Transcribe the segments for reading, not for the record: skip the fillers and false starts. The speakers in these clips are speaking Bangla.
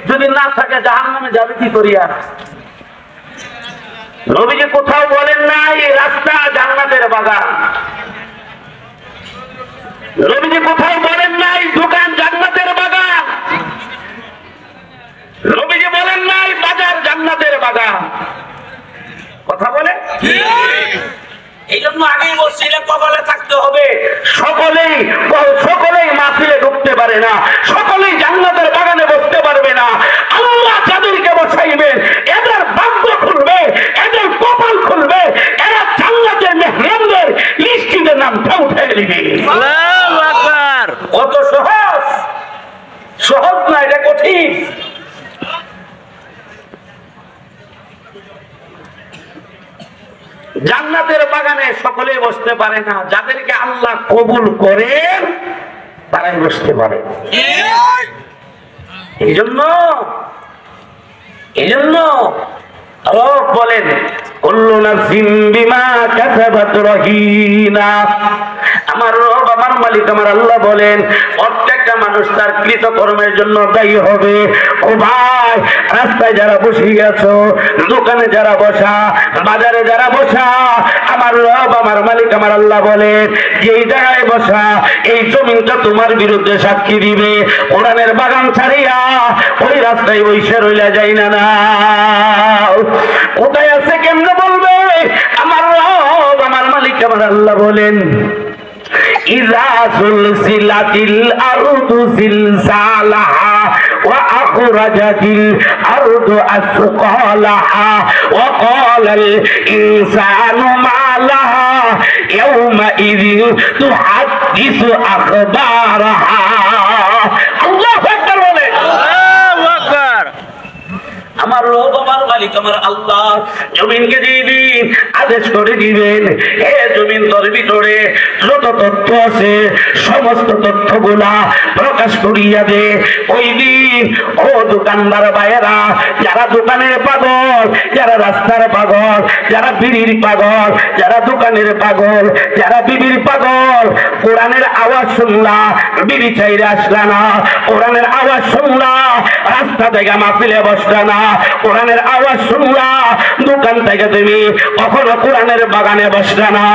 যদি না থাকে জাহান্নামে যাবে কি করিয়া? নবীজি কোথাও বলেন নাই রাস্তা জান্নাতের বাগান, নবীজি কোথাও বলেন নাই দোকান জান্নাতের বাগান, নবীজি বলেন নাই বাজার জান্নাতের বাগান। কথা বলে এই জন্য আগেই বলছিলেন কপালে থাকতে হবে। সকলেই মাহফিলে ঢুকতে পারে না, সকলেই জান্নাতের বাগানে বসতে পারবে না। আল্লাহ যাদেরকে বসাইবেন এদের ভাগ্য খুলবে, এদের কপাল খুলবে, এরা জান্নাতের মেহমানদের লিস্টিতে নামটা উঠে দিবে। আল্লাহু আকবার। কত সহজ, সহজ না, এটা কঠিন। জান্নাতের বাগানে সকলেই বসতে পারে না, যাদেরকে আল্লাহ কবুল করেন তারাই বসতে পারে। এই জন্য বলেন কুল্লু নাফসিন বিমা কাসাবাত রহিনা। আমার রব, আমার মালিক, আমার আল্লাহ বলেন প্রত্যেকটা মানুষ তার কৃত কর্মের জন্য দায়ী হবে। ও ভাই, রাস্তায় যারা বসে আছো, দোকানে যারা বসা, বাজারে যারা বসা, আমার রব, আমার মালিক, আমার আল্লাহ বলেন যেই জায়গায় বসা এই জমিনটা তোমার বিরুদ্ধে সাক্ষী দিবে। কোরআনের বাগান ছাড়িয়া ওই রাস্তায় বসে রইলা যায় না। না কোথায় আছে কেমনে বলবে? আমার রব, আমার মালিক, আমার আল্লাহ বলেন ইযা সুলসিলাতিল আরদু জিলজালাহা ওয়া আখরাজাতিল আরদু আসকালাহা ওয়া ক্বালাল ইনসানু মা লাহা ইয়াওমা ইযিন তুহাদ্দিসু আখবারাহা। আল্লাহু আকবার বলে। আল্লাহু আকবার। আমার রব, আমার মালিক, আমার আল্লাহ জমিনকে দিন আদেশ করে দিবেন, হে জমিন তোর ভিতরে যত তথ্য আছে সমস্ত তথ্যগুলা প্রকাশ করিয়া দে। ওই দিন ও দোকানদার ভাইয়েরা, যারা দোকানের পাগল, যারা রাস্তার পাগল, যারা বিড়ির পাগল, যারা দোকানের পাগল, যারা বিড়ির পাগল, কোরআনের আওয়াজ শুনলা বিড়ি চাইরে আসলা না, কোরআনের আওয়াজ শুনলা রাস্তা থেকে মাহফিলে বসলা না, কোরআনের আওয়াজ শুনলা দোকান থেকে তুমি কখনো কোরআনের বাগানে বসলা না।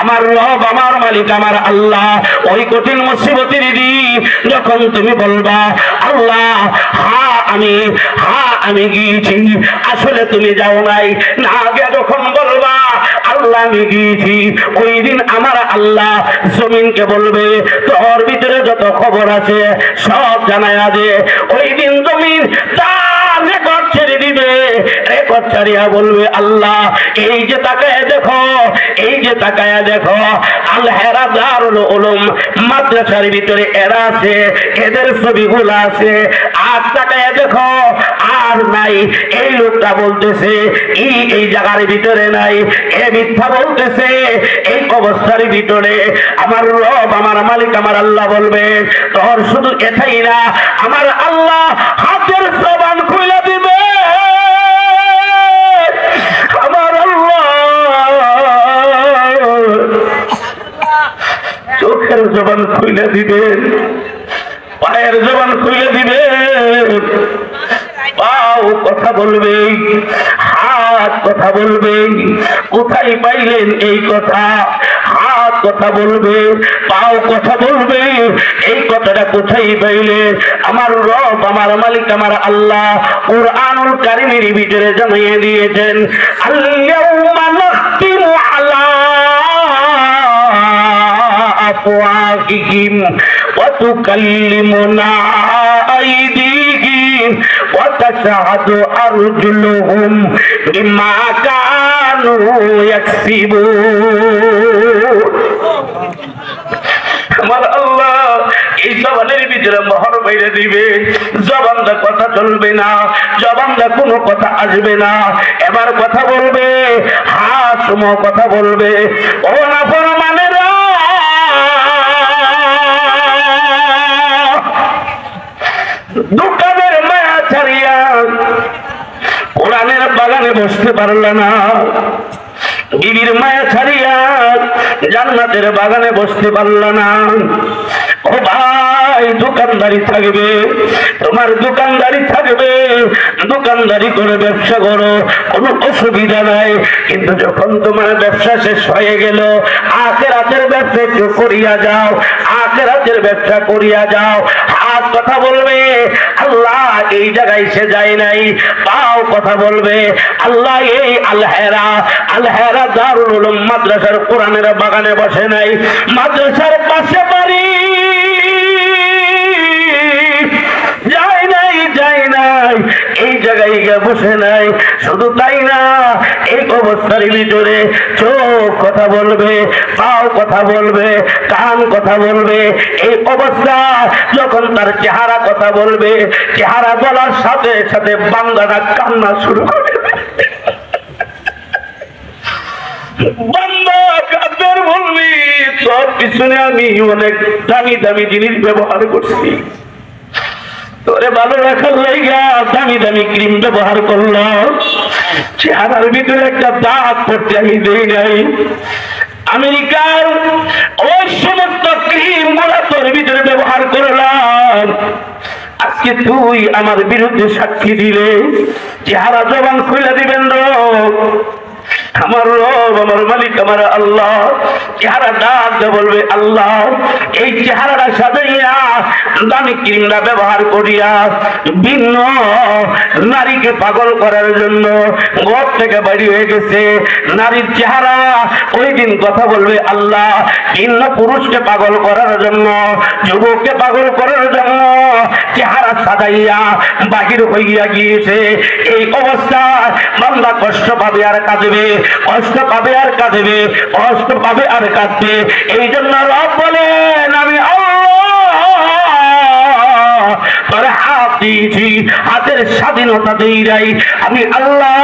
আমার রব, আমার মালিক, আমার আল্লাহ ওই কঠিন মুসিবতের দিন যখন তুমি বলবা আল্লাহ আমি গিয়েছি, আসলে তুমি যাও নাই, না গিয়ে যখন বলবা আল্লাহ আমি গিয়েছি, ওই দিন আমার আল্লাহ জমিনকে বলবে তোর ভিতরে যত খবর আছে সব জানায়া দে। ওই দিন জমিন তার রেকর্ড ছেড়ে দিবে, রেকর্ড ছাড়িয়া বলবে আল্লাহ এই যে তাকায় দেখো, এই যে তাকায় দেখো, আল হেরা দারুল উলুম মাদ্রাসার ভিতরে এরা আছে, এদের ছবিগুলো আছে, আর তাকায় দেখো আর নাই। এই লোকটা বলতেছে এই জায়গার ভিতরে নাই, এ মিথ্যা বলতেছে এই অবস্থার ভিতরে। আমার রব, আমার মালিক, আমার আল্লাহ বলবে তোর শুধু এটাই না, আমার আল্লাহ হাতের জবান খুলে দিবে। আমার আল্লাহ চোখের জবান খুলে দিবেন, পায়ের জবান খুলে দিবেন, পাও কথা বলবে, হাত কথা বলবে। কোথায় পাইলেন এই কথা? হাত কথা বলবে, পাও কথা বলবে, এই কথাটা কোথায় পাইলেন? আমার রব, আমার মালিক, আমার আল্লাহ কুরআনুল কারীমের ভিতরে জানিয়ে দিয়েছেন আল-ইয়াউমা নাখতিমু আলা আফওয়াহিহিম ওয়া তুকাল্লিমুনা আইদিহিম ওয়া তাশহাদু আরজুলুহুম বিমা কানু ইয়াকসিবুন। আমার আল্লাহ এই জবানের ভিতরে মোহর মেরে দিবে, জবানটা কথা চলবে না, জবানটা কোনো কথা আসবে না। এবার কথা বলবে, হাত সময় কথা বলবে। ও নাফরমানেরা, দোকানের মায়া ছাড়িয়া কোরআনের বাগানে বসতে পারল না, বিবির মায়া ছাড়িয়া জান্নাতের বাগানে বসতে পারল না। ও ভাই, নাই দোকানদারি থাকবে, তোমার দোকানদারি থাকবে, দোকানদারি করে ব্যবসা করো, কোনো অসুবিধা নাই। কিন্তু যখন তোমার ব্যবসা শেষ হয়ে গেল, আখিরাতের ব্যবসা একটু করিয়া যাও, আখিরাতের ব্যবসা করিয়া যাও। হাত কথা বলবে আল্লাহ এই জায়গায় সে যায় নাই, পাও কথা বলবে আল্লাহ এই আল হেরা দারুল উলুম মাদ্রাসার কোরআনের বাগানে বসে নাই, মাদ্রাসার পাশে বাড়ি যায় নাই, এই জায়গায় গিয়ে বসে নাই। শুধু তাই না, এই অবস্থার ভিতরে চোখ কথা বলবে, পাও কথা বলবে, কান কথা বলবে। এই অবস্থা যখন তার চেহারা কথা বলবে, চেহারা বলার সাথে সাথে বান্দাটা কান্না শুরু করে। বান্দা কাদের বলবি, তোর পিছনে আমি অনেক দামি দামি জিনিস ব্যবহার করছি, তোরে ভালো রাখার লাইগা দামি দামি ক্রিম ব্যবহার করলাম, চেহারার ভিতরে একটা দাগ পড়তে আমি দেই নাই। আমেরিকার ওই সমস্ত ক্রিম গুলা তোর ভিতরে ব্যবহার করলাম, আজকে তুই আমার বিরুদ্ধে সাক্ষী দিলে চেহারা জবান খুলে দিবেন আমার রব, আমার মালিক, আমার আল্লাহ। চেহারা ডাক বলবে আল্লাহ এই চেহারাটা সাজাইয়া দামি ক্রিমটা ব্যবহার করিয়া ভিন্ন নারীকে পাগল করার জন্য ঘর থেকে বাড়ি হয়ে গেছে। নারীর চেহারা ওই দিন কথা বলবে আল্লাহ ভিন্ন পুরুষকে পাগল করার জন্য, যুবককে পাগল করার জন্য চেহারা সাজাইয়া বাহির হইয়া গিয়েছে। এই অবস্থা বান্দা কষ্ট পাবে আর কাঁদবে, কষ্ট পাবে আর কাঁদবে, কষ্ট পাবে আর কাঁদবে। এই জন্য রব বলেন আমি আল্লাহ তোরে হাত দিয়েছি, হাতের স্বাধীনতা দেই নাই, আমি আল্লাহ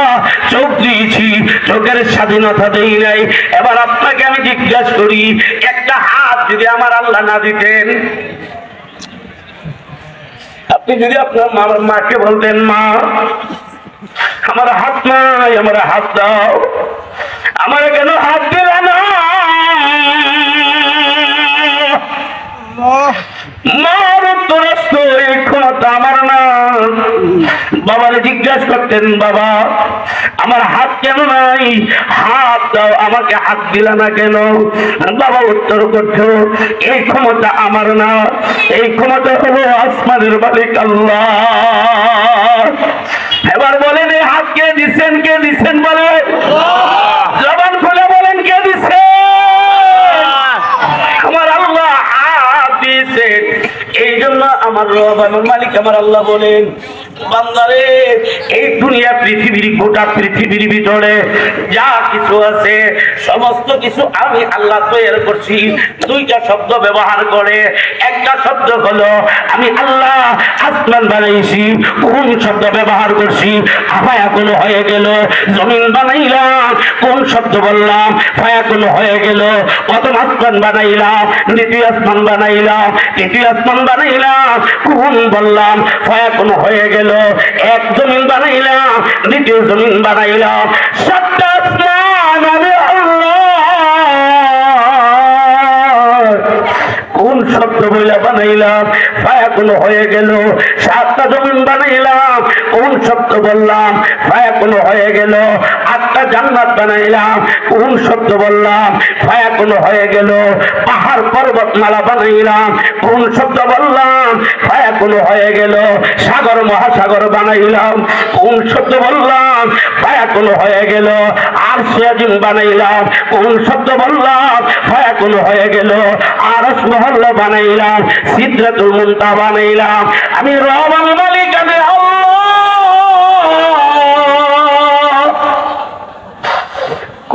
চোখ দিয়েছি, চোখের স্বাধীনতা দেই নাই। এবার আপনাকে আমি জিজ্ঞাসা করি, একটা হাত যদি আমার আল্লাহ না দিতেন, আপনি যদি আপনার মাকে বলতেন মা আমার হাত নাই, আমার হাত দাও, আমার কেন হাত দিলা না? মার উত্তর আসতো এই ক্ষমতা আমার না। বাবারে জিজ্ঞাসা করতেন বাবা আমার হাত কেন নাই, হাত দাও, আমাকে হাত দিলা না কেন? বাবা উত্তর করতো এই ক্ষমতা আমার না, এই ক্ষমতা হলো আসমানের মালিক আল্লাহ। এবার বলেন এই হাত কে দিচ্ছেন, কে দিচ্ছেন বলে জবান খুলে বলেন কে দিচ্ছেন? আমার আল্লাহ হাত দিয়েছেন। এই জন্য আমার রব, আমার মালিক, আমার আল্লাহ বলেন বান্দারে এই দুনিয়া পৃথিবীর গোটা পৃথিবীর ভিতরে যা কিছু আছে সমস্ত কিছু আমি আল্লাহ তৈরি করছি। দুইটা শব্দ ব্যবহার করে, একটা শব্দ হলো আমি আল্লাহ আসমান বানাইছি, কোন শব্দ ব্যবহার করছি ফায়াকুন হয়ে গেল। জমিন বানাইলাম, কোন শব্দ বললাম ফায়াকুন হয়ে গেল। প্রথম আসমান বানাইলাম, দ্বিতীয় আসমান বানাইলাম, তৃতীয় আসমান বানাইলাম, কোন বললাম ফায়াকুন হয়ে গেল। এক জমিন বানাইলাম, দ্বিতীয় জমিন বানাইলাম, সাতটা আসমান আমি আল্লাহ কোন শব্দ বইলা বানাইলাম ফায়াকুন হয়ে গেল। সাতটা জমিন বানাইলাম, কোন শব্দ বললাম ফায়াকুন হয়ে গেল। আটটা জান্নাত বানাইলাম, কোন শব্দ বললাম ফায়াকুন হয়ে গেল। পাহাড় পর্বতমালা বানাইলাম, কোন শব্দ বললাম ফায়াকুন হয়ে গেল। সাগর মহাসাগর বানাইলাম, কোন শব্দ বললাম ফায়াকুন হয়ে গেল। আরশে আজিম বানাইলাম, কোন শব্দ বললাম ফায়াকুন হয়ে গেল। আরশ মহল্লা বানাইলাম, সিদরাতুল মুনতাহা বানাইলাম। আমি রব, আমি মালিক, আমি আল্লাহ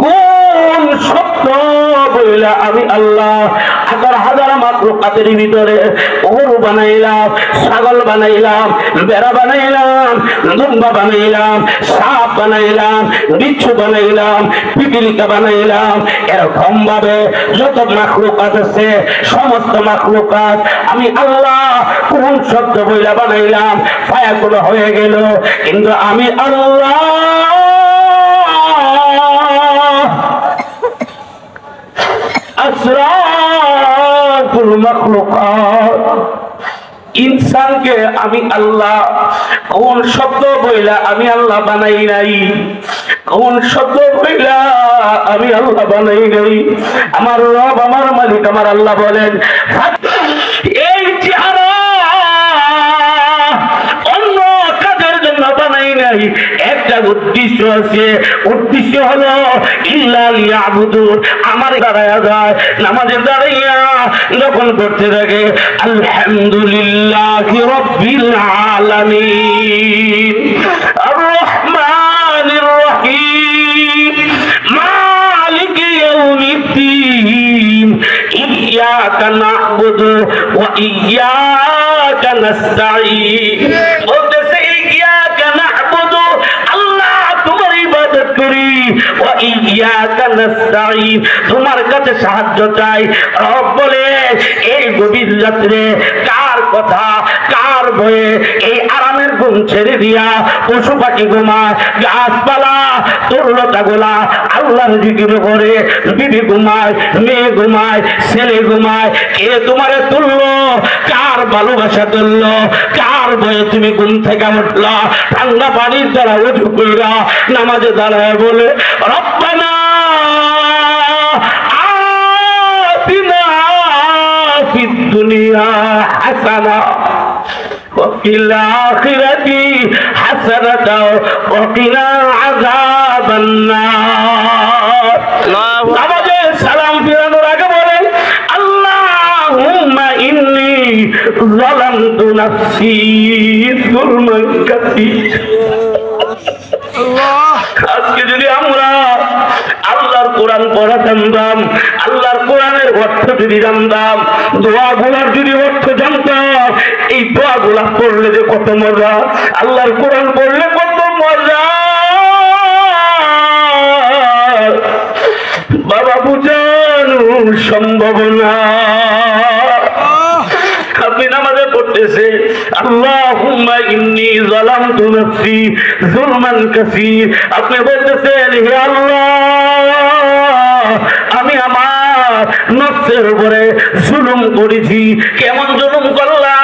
কোন শব্দ বইলা আমি আল্লাহ হাজার হাজার মাখলুকাতের ভিতরে গরু বানাইলাম, ছাগল বানাইলাম, বেড়া বানাইলাম, দুম্বা বানাইলাম, সাপ বানাইলাম, বিচ্ছু বানাইলাম, পিপিলিকা বানাইলাম। এরকম ভাবে যত মাখলুকাত আছে সমস্ত মাখলুকাত আমি আল্লাহ কোন শব্দ বইলা বানাইলাম ফায়াকুন হয়ে গেল। কিন্তু আমি আল্লাহ আশরাফুল মাখলুকাত ইনসানকে আমি আল্লাহ কোন শব্দ বইলা আমি আল্লাহ বানাই নাই, কোন শব্দ বইলা আমি আল্লাহ বানাই নাই। আমার রব, আমার মালিক, আমার আল্লাহ বলেন, এই চেহারা অন্য কাজের জন্য বানাই নাই, একটা উদ্দেশ্য আছে। উদ্দেশ্য হলো ইল্লা লিয়াবুদুন, আমার দাঁড়ায়া যায়, নামাজে দাঁড়াইয়া যখন করতে থাকে আলহামদুলিল্লাহি রাব্বিল আলামিন আর রহমানির রহিম মালিকি ইয়াউমিদ্দিন ইয়্যাকা না'বুদু ওয়া ইয়্যাকা নাস্তাঈন। বলতেছে ইয়্যাকা না'বুদু, আল্লাহ তোমার ইবাদত করি, ওয়া ইয়্যাকা নাস্তাঈন, তোমার কাছে সাহায্য চাই। রব বলে এই গভীর রাত্রে কার কথা, কার ভয়ে এই আরামের ঘুম ছেড়ে দিয়া পশু পাখি ঘুমায়, গাছপালা তরুলতা গোলা আল্লাহর জিকির করে, বিবি ঘুমায়, মেয়ে ঘুমায়, ছেলে ঘুমায়, কে তোমারে তুললো, কার ভালোবাসা তুললো, কার ভয়ে তুমি ঘুম থেকে উঠলা, ঠান্ডা পানির দ্বারা উজু কইরা নামাজে দাঁড়ায় বলে রব্বানা আতিনা ফিদ দুনিয়া হাসানা وفي الآخرة حسنة وقنا عذاب النار। নামাজে সালাম ফিরানোর আগে বলেন আল্লাহুম্মা ইন্নী যালামতু নাফসি যুলমান কাসীরা। আজকে যদি আমরা আল্লাহর কোরআন পড়া জানতাম, আল্লাহর কোরআনের অর্থ যদি জানতাম, দোয়াগুলার যদি অর্থ জানতাম, এই দোয়াগুলা পড়লে যে কত মজা, আল্লাহর কোরআন পড়লে কত মজা। বাবা বুঝানো সম্ভব না। আপনি নামাজে পড়তেছে আল্লাহুম্মা ইন্নী যালামতু নাফসি যুলমান কাসীর, আপনি বলতেছেন হে আল্লাহ আমি আমার নফসের উপরে জুলুম করেছি। কেমন জুলুম করলা?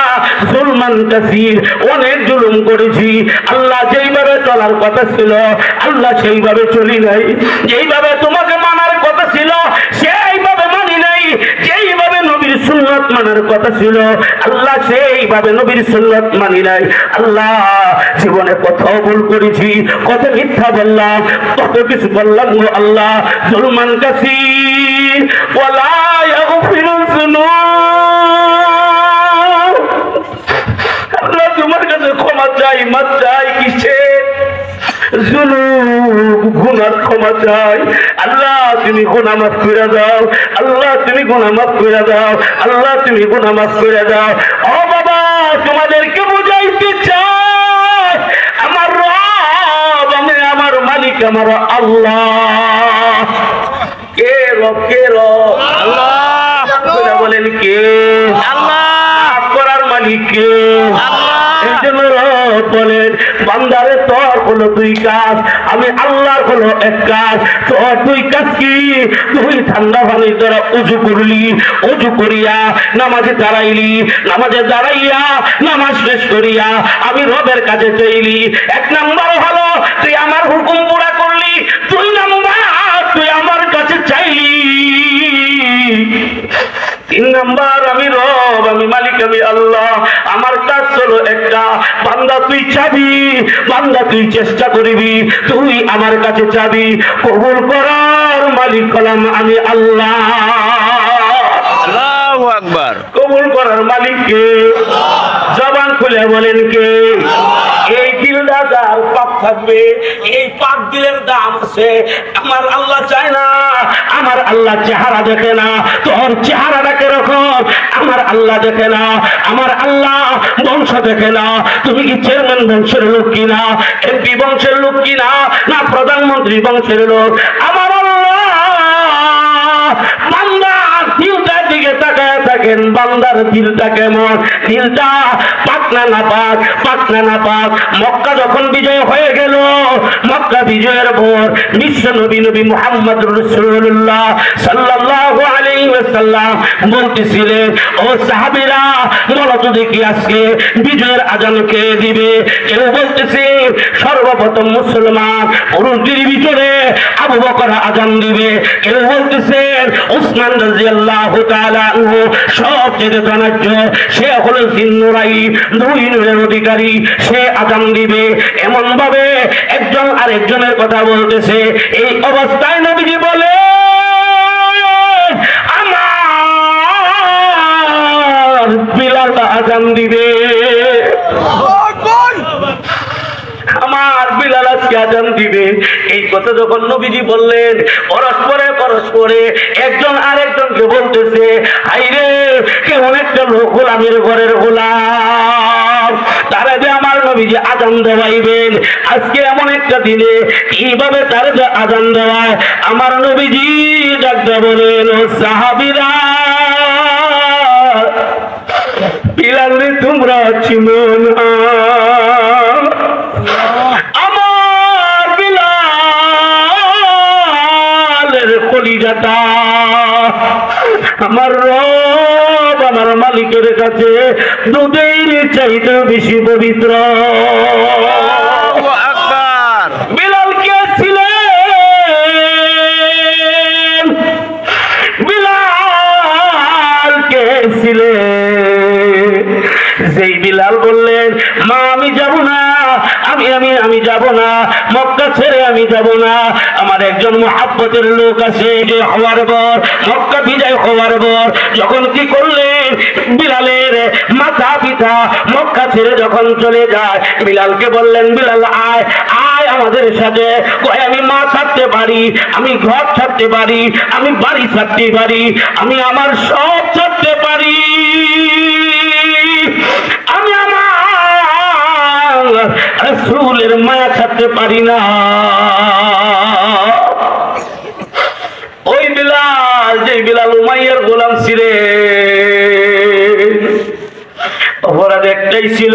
যুলমান কাসীর, অনেক জুলুম করেছি। আল্লাহ যেইভাবে চলার কথা ছিল আল্লাহ সেইভাবে চলি নাই, যেইভাবে তোমাকে মানার কথা ছিল সেইভাবে মানি নাই, যেইভাবে নবীর সুন্নাত মানার কথা ছিল আল্লাহ সেইভাবে নবীর সুন্নাত মানি নাই। আল্লাহ জীবনে কত ভুল করেছি, কত মিথ্যা বললাম, কত কিছু বললাম গো আল্লাহ। যুলমান কাসীর ওয়ালা ইয়াগফিরুয যুনুব, আল্লাহ তোমার কাছে ক্ষমা চাই, মাফ চাই কিসের? জুলুম গুনার ক্ষমা চাই। আল্লাহ তুমি গুনাহ মাফ করে দাও, আল্লাহ তুমি গুনাহ মাফ করে দাও, আল্লাহ তুমি গুনাহ মাফ করে দাও। ও বাবা তোমাদেরকে বুঝাইতে চাই আমার রব, আমি আমার মালিক, আমার আল্লাহ। কে রব? কে রব? আল্লাহ। বলেন কে? আল্লাহ। করার মালিক কে? আল্লাহ। এই জন্য রব বলেন বান্দারে তোর হলো দুই কাজ, আমি আল্লাহর হলো এক কাজ। তোর দুই কাজ কি? তুই ঠান্ডা পানির দ্বারা উজু করলি, উজু করিয়া নামাজে দাঁড়াইলি, নামাজে দাঁড়াইয়া নামাজ শেষ করিয়া আমি রবের কাছে চাইলি। এক নাম্বার হলো তুই আমার হুকুম পুরা করলি, দুই নাম্বার তুই আমার কাছে চাইলি, তিন নাম্বার আমি রব, আমি মালিক, আমি আল্লাহ। আমার কাজ হলো একটা, বান্দা তুই চাবি, বান্দা তুই চেষ্টা করবি, তুই আমার কাছে চাবি। কবুল করার মালিক হলাম আমি আল্লাহ। আল্লাহু আকবার। কবুল করার মালিক কে? জবান খুলে বলেন কে? এই দিলটা যার পাক থাকবে, এই পাক দিলের দাম আছে। আমার আল্লাহ চায় না, আমার আল্লাহ চেহারা দেখে না তোর চেহারাটা কিরকম, আমার আল্লাহ দেখে না, আমার আল্লাহ বংশ দেখে না, তুমি কি চেয়ারম্যান বংশের লোক কিনা, এমপি বংশের লোক কিনা, না প্রধানমন্ত্রী বংশের লোক। আমার আল্লাহ বান্দার দিলটার দিকে তাকায় থাকেন, বান্দার দিলটা কেমন, দিলটা পাক পাক না পাক। মক্কা যখন বিজয় হয়ে গেল, মক্কা বিজয়ের পর বিশ্ব নবী মুহাম্মদুর রাসূলুল্লাহ সাল্লাল্লাহু আলাইহি ওয়াসাল্লাম বলতেছিলেন, ও সাহাবীরা বলো তো দেখি আজকে বিজয়ের আজান কে দিবে? কেউ বলতেছে সর্বপ্রথম মুসলমান পুরুষদের ভিতরে আবু বকর আজান দিবে, কেউ বলতেছেন উসমান রাদিয়াল্লাহু তাআলা আনহু সবচেয়ে ধনাঢ্য, সে হলো জিন্নুরাই, দুই নূরের অধিকারী, সে আজান দিবে। এমন ভাবে একজন আরেকজনের কথা বলতেছে। এই অবস্থায় নবীজি বলে, আমার বিলাল আজান দিবে, আমার বিলাল আজকে আজান দিবে। এই কথা যখন নবীজি বললেন, পরস্পরে একজন আরেকজনকে বলতেছে, হাইরে কেমন একটা লোক গোলামের ঘরের গোলাম, তারা যে আমার নবীজি আজান দেওয়াইবেন আজকে এমন একটা দিনে, কিভাবে তারা যে আজান দেওয়ায়। আমার নবীজি ডাকতে বলেন, ও সাহাবীরা, বিলালে তোমরা চিনো না, আমার বিলালের কলিজাটা আমার রব আমার মালিকের কাছে দুধের চাইতে বেশি পবিত্র। বিলাল কে ছিলেন? বিলাল কে ছিলেন? যেই বিলাল বললেন, মা আমি যাব না, আমি যাব না, মক্কা ছেড়ে আমি যাব না, আমার একজন মুহাব্বতের লোক আছে, যে হওয়ার পর মক্কা বিজয় হওয়ার পর যখন কি করলেন, বিলালের মাথা পিতা মক্কা ছেড়ে যখন চলে যায়, বিলালকে বললেন, বিলাল আয় আয় আমাদের সাথে। কয় আমি মা ছাড়তে পারি, আমি ঘর ছাড়তে পারি, আমি বাড়ি ছাড়তে পারি, আমি আমার সব ছাড়তে পারি, আমি আমার রাসূলের মায়া ছাড়তে পারি না। ওই বিলাল, যে বিলাল উমাইয়ার গোলাম ছিলেন, অপরাধ একটাই ছিল,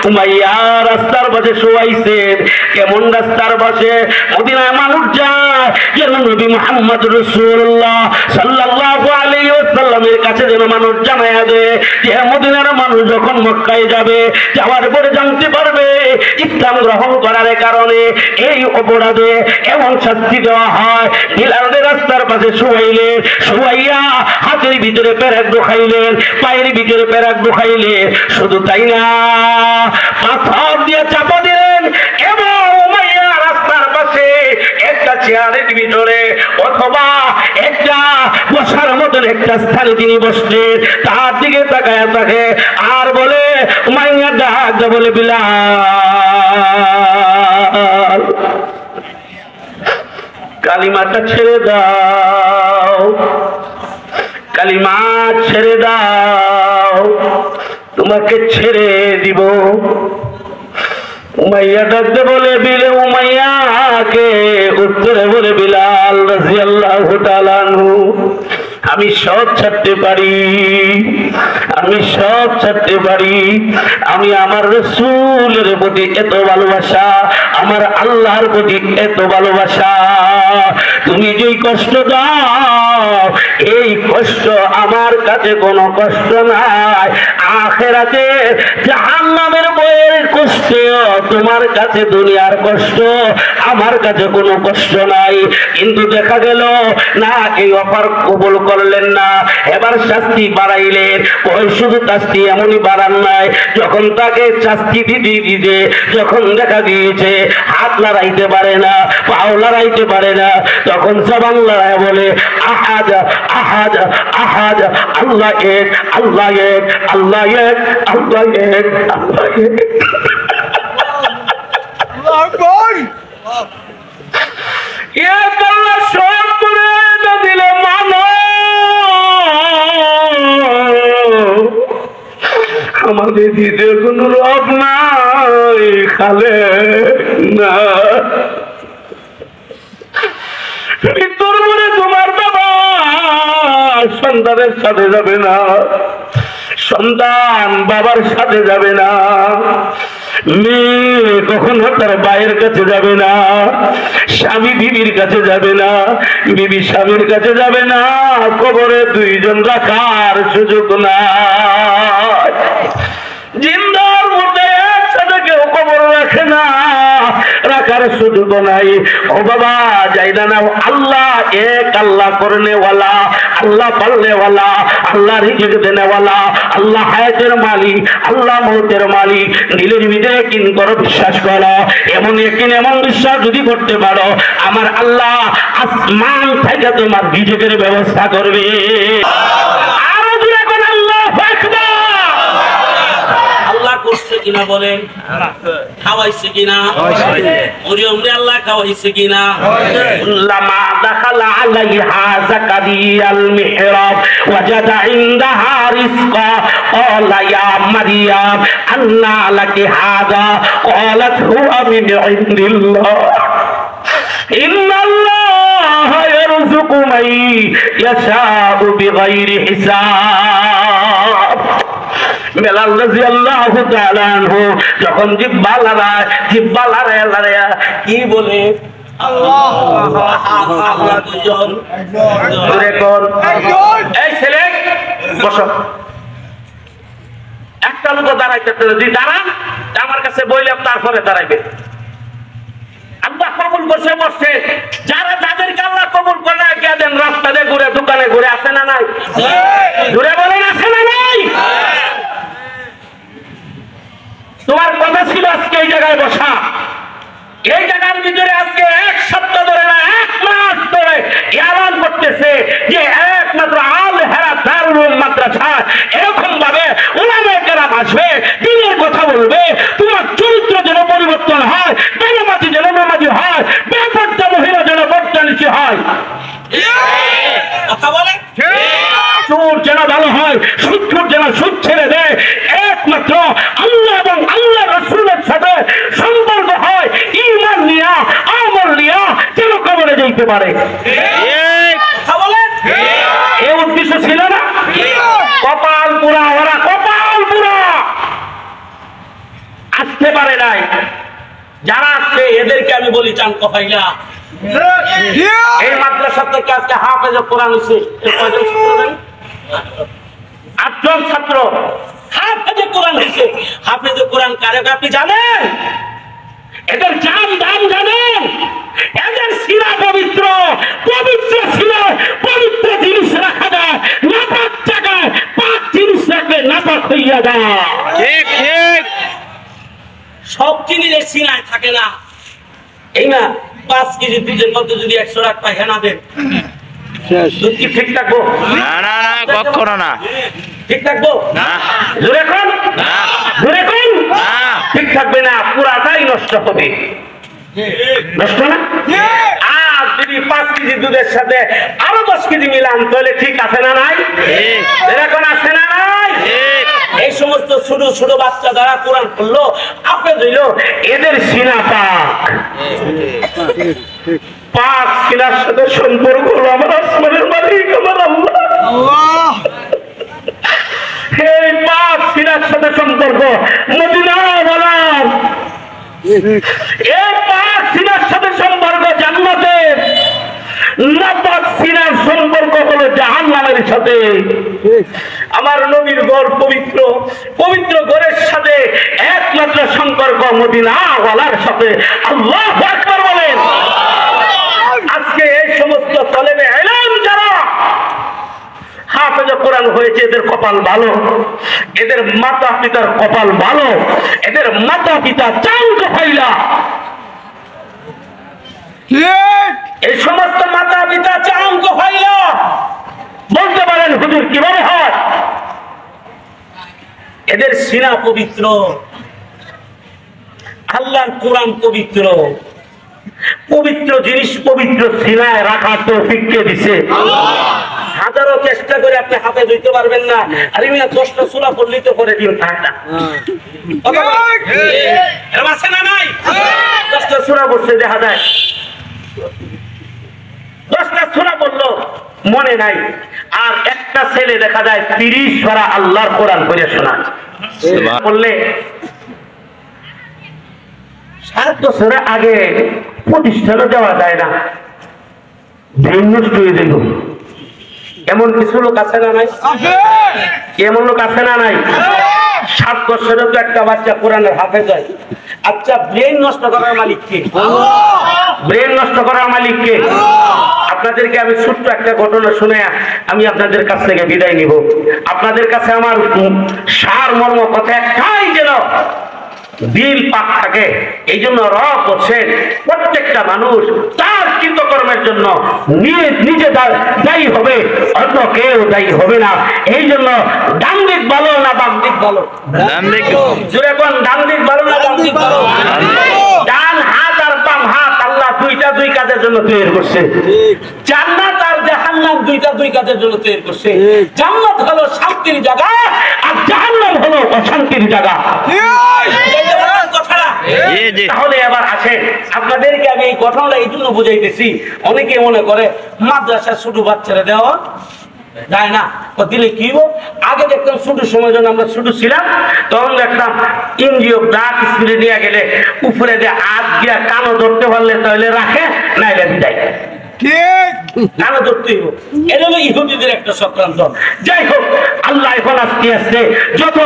উমাইয়া রাস্তার পাশে শোয়াইছেন। কেমন রাস্তার পাশে? মদিনায় মানুষ যায় যেন নবী মুহাম্মদ রাসূলুল্লাহ সাল্লাল্লাহু আলাইহি ওয়াসাল্লামের কাছে যেন মানুষ জানায়া দেয় যে মদিনার মানুষ যখন মক্কায় যাবে, যাওয়ার পরে জানতে পারবে ইসলাম গ্রহণ করার কারণে এই অপরাধে এমন শাস্তি দেওয়া হয়। বিলালের রাস্তার পাশে শোয়াইলেন, শোয়াইয়া হাতের ভিতরে পেরেক ঢুকাইলেন, পায়ের ভিতরে পেরেক ঢুকাইলেন। শুধু তাই না, পাথর দিয়ে চাপা দিলেন এবং উমাইয়া রাস্তার পাশে একটা চেয়ারের ভিতরে অথবা একটা বসার মতন একটা স্থানে তিনি বসলেন। তার দিকে তাকায় থাকে আর বলে, উমাইয়া ডাক বলে, বিলাল কালিমাটা ছেড়ে দাও, কালিমা ছেড়ে দাও, তোমাকে ছেড়ে দিব। উমাইয়া ডাকতে বলে, বিলে উমাইয়াকে উত্তরে বলে, বিলাল রাদিয়াল্লাহু তাআলা আনহু, আমি সব ছাড়তে পারি, আমি সব ছাড়তে পারি, আমি আমার রাসূলের প্রতি এত ভালোবাসা, আমার আল্লাহর প্রতি এত ভালোবাসা, তুমি যেই কষ্ট দাও এই কষ্ট আমার কাছে কোনো কষ্ট নাই, আখিরাতে জাহান্নামের বইয়ের কষ্ট তোমার কাছে দুনিয়ার কষ্ট, আমার কাছে কোনো কষ্ট নাই। কিন্তু দেখা গেল না, এই অফার কবুল করলেন না, এবার শাস্তি বাড়াইলেন। ওই শুধু শাস্তি এমনই বাড়ান নাই, যখন তাকে শাস্তি দিতে যখন দেখা গিয়েছে হাত লড়াইতে পারে না, পাও লড়াইতে পারে না, তখন জবান লড়াই বলে, আহাদ আহাদ আহাদ, আল্লাহ এক, আল্লাহ এক, আল্লাহ এক, আল্লাহ এক, আল্লাহ এক। সব করে দিলে আমাদের দিতে কোন রব নাই, খালে না মৃত্যুর পরে তোমার বাবা সন্তানের সাথে যাবে না, সন্তান বাবার সাথে যাবে না, মেয়ে কখনো তার ভাইয়ের কাছে যাবে না, স্বামী বিবির কাছে যাবে না, বিবি স্বামীর কাছে যাবে না, কবরে দুইজন রাখার সুযোগ নাই। জিন্দার মধ্যে একসাথে কেউ কবর রাখে না, রাখার সুযোগ নাই। ও বাবা যাইনা না, আল্লাহ এক, আল্লাহ করনেওয়ালা, আল্লাহ পালনেওয়ালা, আল্লাহ রিজিক দেনেওয়ালা, আল্লাহ হায়াতের মালিক, আল্লাহ মৌতের মালিক। দিলের ভিতরে কিন করো, বিশ্বাস করো। এমন একদিন এমন বিশ্বাস যদি করতে পারো, আমার আল্লাহ আসমান থেকে তোমার রিজিকের ব্যবস্থা করবে। আরো দূরে কোন আল্লাহু আকবার। আল্লাহ করছে কিনা বলেন, খাওয়াইছে কিনা, মরিয়মরে আল্লাহ খাওয়াইছে কিনা। লামা দাখালা আলাইহা যাকারিয়াল মিহরাব ওয়াজাদা ইনদাহা রিজকা ক্বালা ইয়া মারইয়াম আন্না লাকি হাযা ক্বালাত হুয়া মিন ইনদিল্লাহ ইন্নাল্লাহা ইয়ারযুকু মান ইয়াশাউ বিগাইরি হিসাব। বেলাল রাদিয়াল্লাহু তাআলা আনহু যখন জিহ্বা লড়ায় কি বলে, আল্লাহ আল্লাহ দুজন, জোরে কোন, এই ছেলে বসো। একটা লোক দাঁড়াইতে যদি দাঁড়ান, আমার কাছে বললাম তারপরে দাঁড়াইবে। আল্লাহ কবুল করছে, বসছে। যারা যাদেরকে আল্লাহ কবুল করে না, কে দেন রাস্তাতে ঘুরে, দোকানে ঘুরে, আছে না নাই? ঘুরে বলেন, আছে না নাই? তোমার কথা ছিল আজকে এই জায়গায় বসা। এই জায়গার ভিতরে আজকে এক সপ্তাহ ধরে না, এক মাস ধরে এলান করতেছে যে একমাত্র আল হেরাত দারুল মাদ্রাসা এরকম ভাবে উলামায়ে কেরাম আসবে, দ্বীনের কথা বলবে, তোমার চরিত্র যেন পরিবর্তন হয়, বেনামাজি যেন নামাজি হয়, বেপরদা মহিলা যেন পর্দানিশী হয়, কথা বলে, চোর যেন ভালো হয়, সুদখোর যেন সুদ ছেড়ে দেয়, একমাত্র আল্লাহ এবং আল্লাহ রাসূলের সাথে সম্পর্ক হয়, ঈমান নিয়া, আমল নিয়া যেন কবরে যেতে পারে। এই উদ্দেশ্য ছিল না? কপাল পুরা, ওরা কপাল পুরা আসতে পারে নাই। যারা আসছে এদেরকে আমি বলি চান কপাইলা। এই মাদ্রাসা থেকে আজকে হাফেজ কোরআন হয়েছে 8জন ছাত্র হাফেজ কোরআন হয়েছে। হাফেজ কোরআন কারে আপনি জানেন? এদের জান দাম জানেন? এদের সিরা পবিত্র, পবিত্র সিরা, পবিত্র জিনিস রাখা যায়, নাপাক জায়গায় পাক জিনিস রাখলে নাপাক হইয়া যায়। ঠিক ঠিক, সব জিনিসের সিনায় থাকে না। এই না 5 কেজি দুধের মধ্যে যদি 100 টাকা পায়খানা দেন, দুধ কি ঠিক থাকবো? না না না, কখনো না। ঠিক থাকবো না? জোরে কোন না, জোরে কোন না, ঠিক থাকবে না, পুরাটাই নষ্ট হবে। নষ্ট না? আর যদি 5 কেজি দুধের সাথে আরো 10 কেজি মিলান, তাহলে ঠিক আছে না নাই? এরকম আছে না নাই? এই সমস্ত ছোট ছোট বাচ্চা যারা কোরআন পড়লো, হাফেজ হইল, এদের সিনা পাক। পাক সিনার সাথে সম্পর্ক হলো আমার আসমানের মালিক, আমার আল্লাহ। এই পাক সিনার সাথে সম্পর্ক মদিনাওয়ালার, এই পাক সিনার সাথে সম্পর্ক জান্নাতের, নাপাক সিনার সম্পর্ক হলো জাহান্নামের সাথে। আমার নবীর ঘর পবিত্র, পবিত্র ঘরের সাথে একমাত্র সম্পর্ক মদিনাওয়ালার সাথে। আল্লাহু আকবার বলেন। আজকে এই সমস্ত তলেবে ইলম যারা হাফেজ কোরআন হয়েছে, এদের কপাল ভালো, এদের মাতা পিতার কপাল ভালো, এদের মাতা পিতা চাঁদ ফাইলা। এই সমস্ত মাতা পিতা চাঁদ ফাইলা। বলতে পারেন হুজুর কিভাবে হয়? এদের সিনা পবিত্র, আল্লাহর কোরআন পবিত্র, পবিত্র জিনিস পবিত্র সিনায় রাখার তৌফিক কে দিছে? হাজারো চেষ্টা করে আপনি হাফেজ হইতে পারবেন না। আরে মিয়া 10টা সূরা পড়লেই তো করে দিন টাকা। এরকম আছে না নাই? 10টা সূরা পড়ছে দেখা যায়, 10টা সূরা পড়লো মনে নাই, আর একটা ছেলে দেখা যায় 30 পারা আল্লাহর কোরআন পড়ে শোনায় বললে 7 বছরের আগে প্রতিষ্ঠানে দেওয়া যায় না, ব্রেন নষ্ট হয়ে যাইব। এমন কিছু লোক আছে না নাই? এমন লোক আছে না নাই? 7 বছরের তো একটা বাচ্চা কোরআনের হাফেজ হয়। আচ্ছা, ব্রেন নষ্ট করার মালিক কে? ব্রেন নষ্ট করার মালিক কে? আপনাদেরকে আমি ছোট্ট একটা ঘটনা শুনে আমি আপনাদের কাছ থেকে বিদায় নিব। আপনাদের কাছে আমার সারমর্ম কথা একটাই, যেন দিল পাক থাকে। এই জন্য রব বলছেন প্রত্যেকটা মানুষ তার কৃতকর্মের জন্য নিজে দায়ী হবে, অন্য কেউ দায়ী হবে না। এই জন্য ডান দিক ভালো না বাম দিক ভালো? জোরে কোন, ডান দিক ভালো না বাম দিক ভালো? ডান হাত আর বাম হাত আল্লাহ দুই কাজের জন্য তৈরি করছে। জান্নাত আর জাহান্নাম দুই কাজের জন্য তৈরি করছে। জান্নাত হলো শান্তির জায়গা আর জাহান্নাম হলো অশান্তির জায়গা। তাহলে এবার আসেন, আপনাদেরকে আমি এই ঘটনাটা এই জন্য বুঝাইতেছি। অনেকে মনে করে মাদ্রাসার ছোট বাচ্চারা দেওয়া যায় না, দিলে কি হবো? আগে দেখতাম ছোট সময় যখন আমরা ছোট ছিলাম তখন দেখতাম এনজিও ব্লাক স্কুলে নিয়ে গেলে উপরে যে হাত দিয়া কানো ধরতে পারলে তাহলে রাখে, না এটা বিদায়। কানো ধরতে হইব, এটা হলো ইহুদিদের একটা চক্রান্ত। যাই হোক, আল্লাহ এখন আস্তে আস্তে যত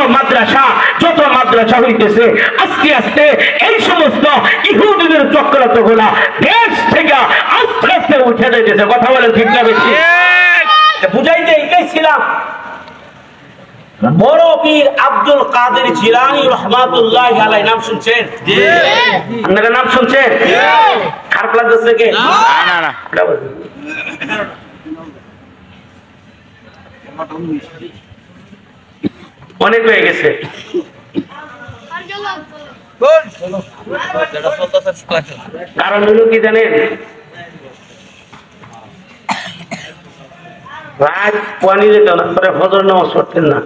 মাদ্রাসা হইতেছে, আস্তে আস্তে এই সমস্ত ইহুদিদের চক্রান্ত গুলা দেশ থেকে আস্তে আস্তে উঠে যাইতেছে। কথা বলেন ঠিক না বেশি? বুঝাইতে এইটাই ছিলাম। বড় পীর আব্দুল কাদের জিলানী রাহমাতুল্লাহ আলাইহি নাম শুনছেন? আপনারা নাম শুনছেন? খারাপ লাগতেছে কে? না না, অনেক হয়ে গেছে। কারণ হলো কি জানেন, রাত পানি যেত না, পরে ফজর নামাজ পড়তেন না।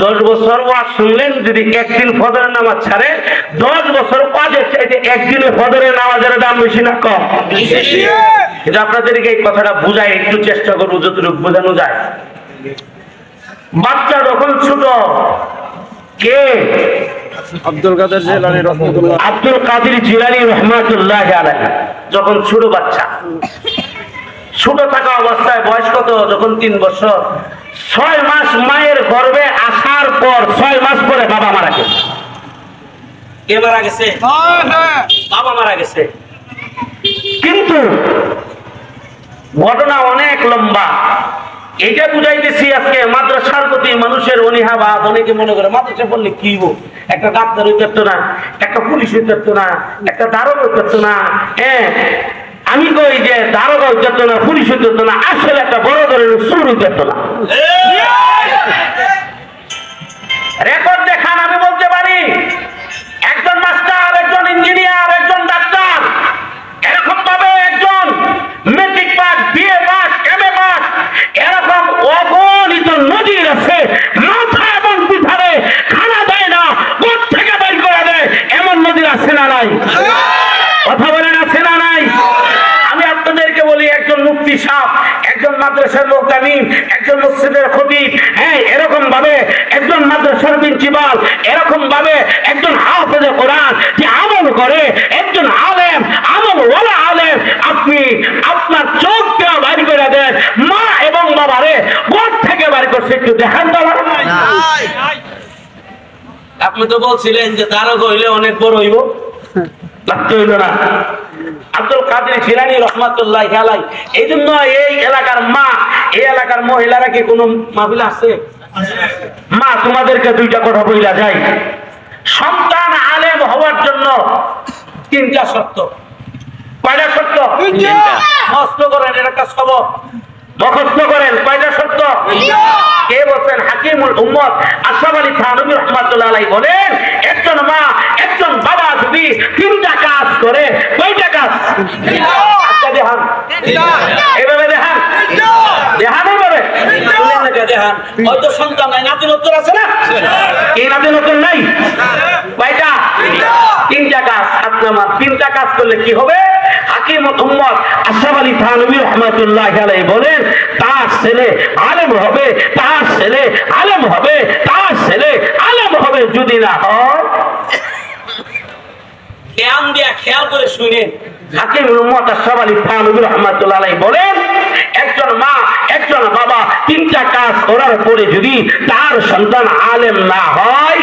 10 বছর ওয়াজ শুনলেন, যদি একদিন ফজরের নামাজ ছাড়ে 10 বছর ওয়াজের চাইতে একদিনে ফজরের নামাজের দাম বেশি না কম? কিন্তু আপনাদেরকে এই কথাটা বুঝাই একটু চেষ্টা করবো যতটুকু বোঝানো যায়। বাচ্চা যখন ছোট, কে? আব্দুল কাদের জিলানী রাহমাতুল্লাহ আলাইহি যখন ছোট বাচ্চা, ছোট থাকা অবস্থায়, বয়স কত? যখন 3 বছর, 6 মাস মায়ের গর্ভে আসার পর 6 মাস পরে বাবা মারা গেছে। কে মারা গেছে? বাবা মারা গেছে। কিন্তু ঘটনা অনেক লম্বা। এটা বুঝাইতেছি আজকে মাদ্রাসার প্রতি মানুষের অনীহা ভাব। অনেকে মনে করে মাদ্রাসা পড়লে কি হবো, একটা ডাক্তার হইতে পারতো না, একটা পুলিশ হইতে পারতো না, একটা দারোগা হইতে পারতো না। হ্যাঁ, আমি কই যে দারোগা হইতে পারতো না, পুলিশ হইতে পারতো না, আসলে একটা বড় ধরনের চোর হইতে পারতো না। রেকর্ড দেখান, আমি বলতে পারি একজন মাস্টার, একজন ইঞ্জিনিয়ার, একজন ডাক্তার, এরকম ভাবে একজন matric pass, BA pass, MA pass, এরকম অগণিত নজির আছে। মাথা এবং পিঠারে খানা দেয় না, গোট থেকে বের করে দেয়, এমন নজির আছে না নাই? কথা বলেন, আছে না নাই? আমি আপনাদেরকে বলি, একজন মুফতি সাহেব, একজন মাদ্রাসার মুকামিম, একজন মসজিদের খতিব, হ্যাঁ, এরকম ভাবে একজন মাদ্রাসার প্রিন্সিপাল, এরকম ভাবে একজন হাফেজে কোরআন যে আমল করে, একজন আলেম, আমল ওয়ালা আলেম, আপনি আপনার চোখ দেওয়া বাইর করে দেন, মা এবং বাবারে গোট থেকে বাইর করছে, একটু দেখান তো। আপনি তো বলছিলেন যে দারোগা হইলে অনেক বড় হইব, লাগতে হইল না। আব্দুল কাদের জিলানী রাহমাতুল্লাহ আলাইহি, এই জন্য এই এলাকার মা, এই এলাকার মহিলারা কি কোনো মাহফিল আছে? মা, তোমাদেরকে 2টা কথা বইলা যায়। সন্তান আলেম হওয়ার জন্য 3টা শর্ত। কয়টা শর্ত? মুখস্থ করেন, এর একটা সবক মুখস্থ করেন। কয়টা শর্ত? কে বলছেন? হাকিমুল উম্মত আশরাফ আলী থানভী রাহমাতুল্লাহ আলাইহি বলেন, একজন মা, একজন বাবা যদি 3টা কাজ করে, কয়টা কাজ? আচ্ছা দেখান, এভাবে দেখান, দেখান এভাবে দেখান। হয়তো সন্তান নাই, নাতি নতুন আছে না? এই নাতি নতুন নাই? কয়টা? 3টা কাজ। আপনার 3টা কাজ করলে কি হবে? হাকিমুল উম্মত আশরাফ আলী থানভী রাহমাতুল্লাহ আলাইহি বলেন, তার ছেলে আলেম হবে, তার ছেলে আলেম হবে, তার ছেলে আলেম হবে যদি না হয়। জ্ঞান দিয়া খেয়াল করে শুনেন, হাকিমুল উম্মত আশরাফ আলী থানভী রাহমাতুল্লাহ আলাইহি বলেন, একজন মা একজন বাবা তিনটা কাজ করার পরে যদি তার সন্তান আলেম না হয়,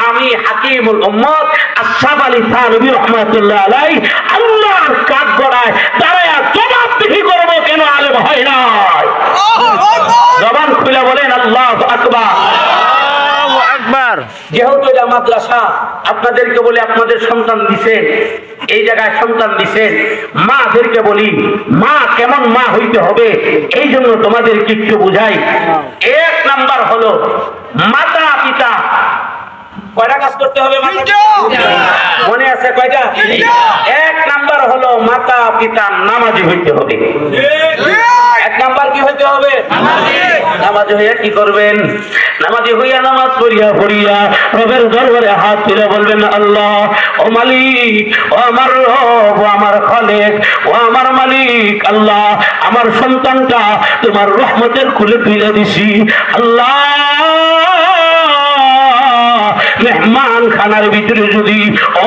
আমি হাকিমুল উম্মত আশরাফ আলী থানভী রাহমাতুল্লাহ আলাইহি আল্লাহর কাঠগড়ায় দাঁড়ায় জবাবদিহি করব কেন আলেম হয় না। জবান খুলে বলেন আল্লাহু আকবার। যেহেতু এটা মাদ্রাসা, আপনাদেরকে বলে আপনাদের সন্তান দিছেন, এই জায়গায় সন্তান দিছেন, মাদেরকে বলি মা কেমন মা হইতে হবে এই জন্য তোমাদেরকে একটু বুঝাই। এক নাম্বার হলো মাতা পিতা। কয়টা কাজ করতে হবে? মনে আছে কয়টা? এক নাম্বার হলো মাতা পিতা নামাজি হইতে হবে। এক নাম্বার কি হইতে হবে? নামাজি হইয়া কি করবেন? নামাজি হইয়া নামাজ পড়িয়া রবের দরবারে হাত তুলে বলবেন, আল্লাহ ও মালিক, ও আমার রব, ও আমার খালেক, ও আমার মালিক, আল্লাহ আমার সন্তানটা তোমার রহমতের খুলে তুলে দিছি। আল্লাহ মেহমান খানার ভিতরে যদি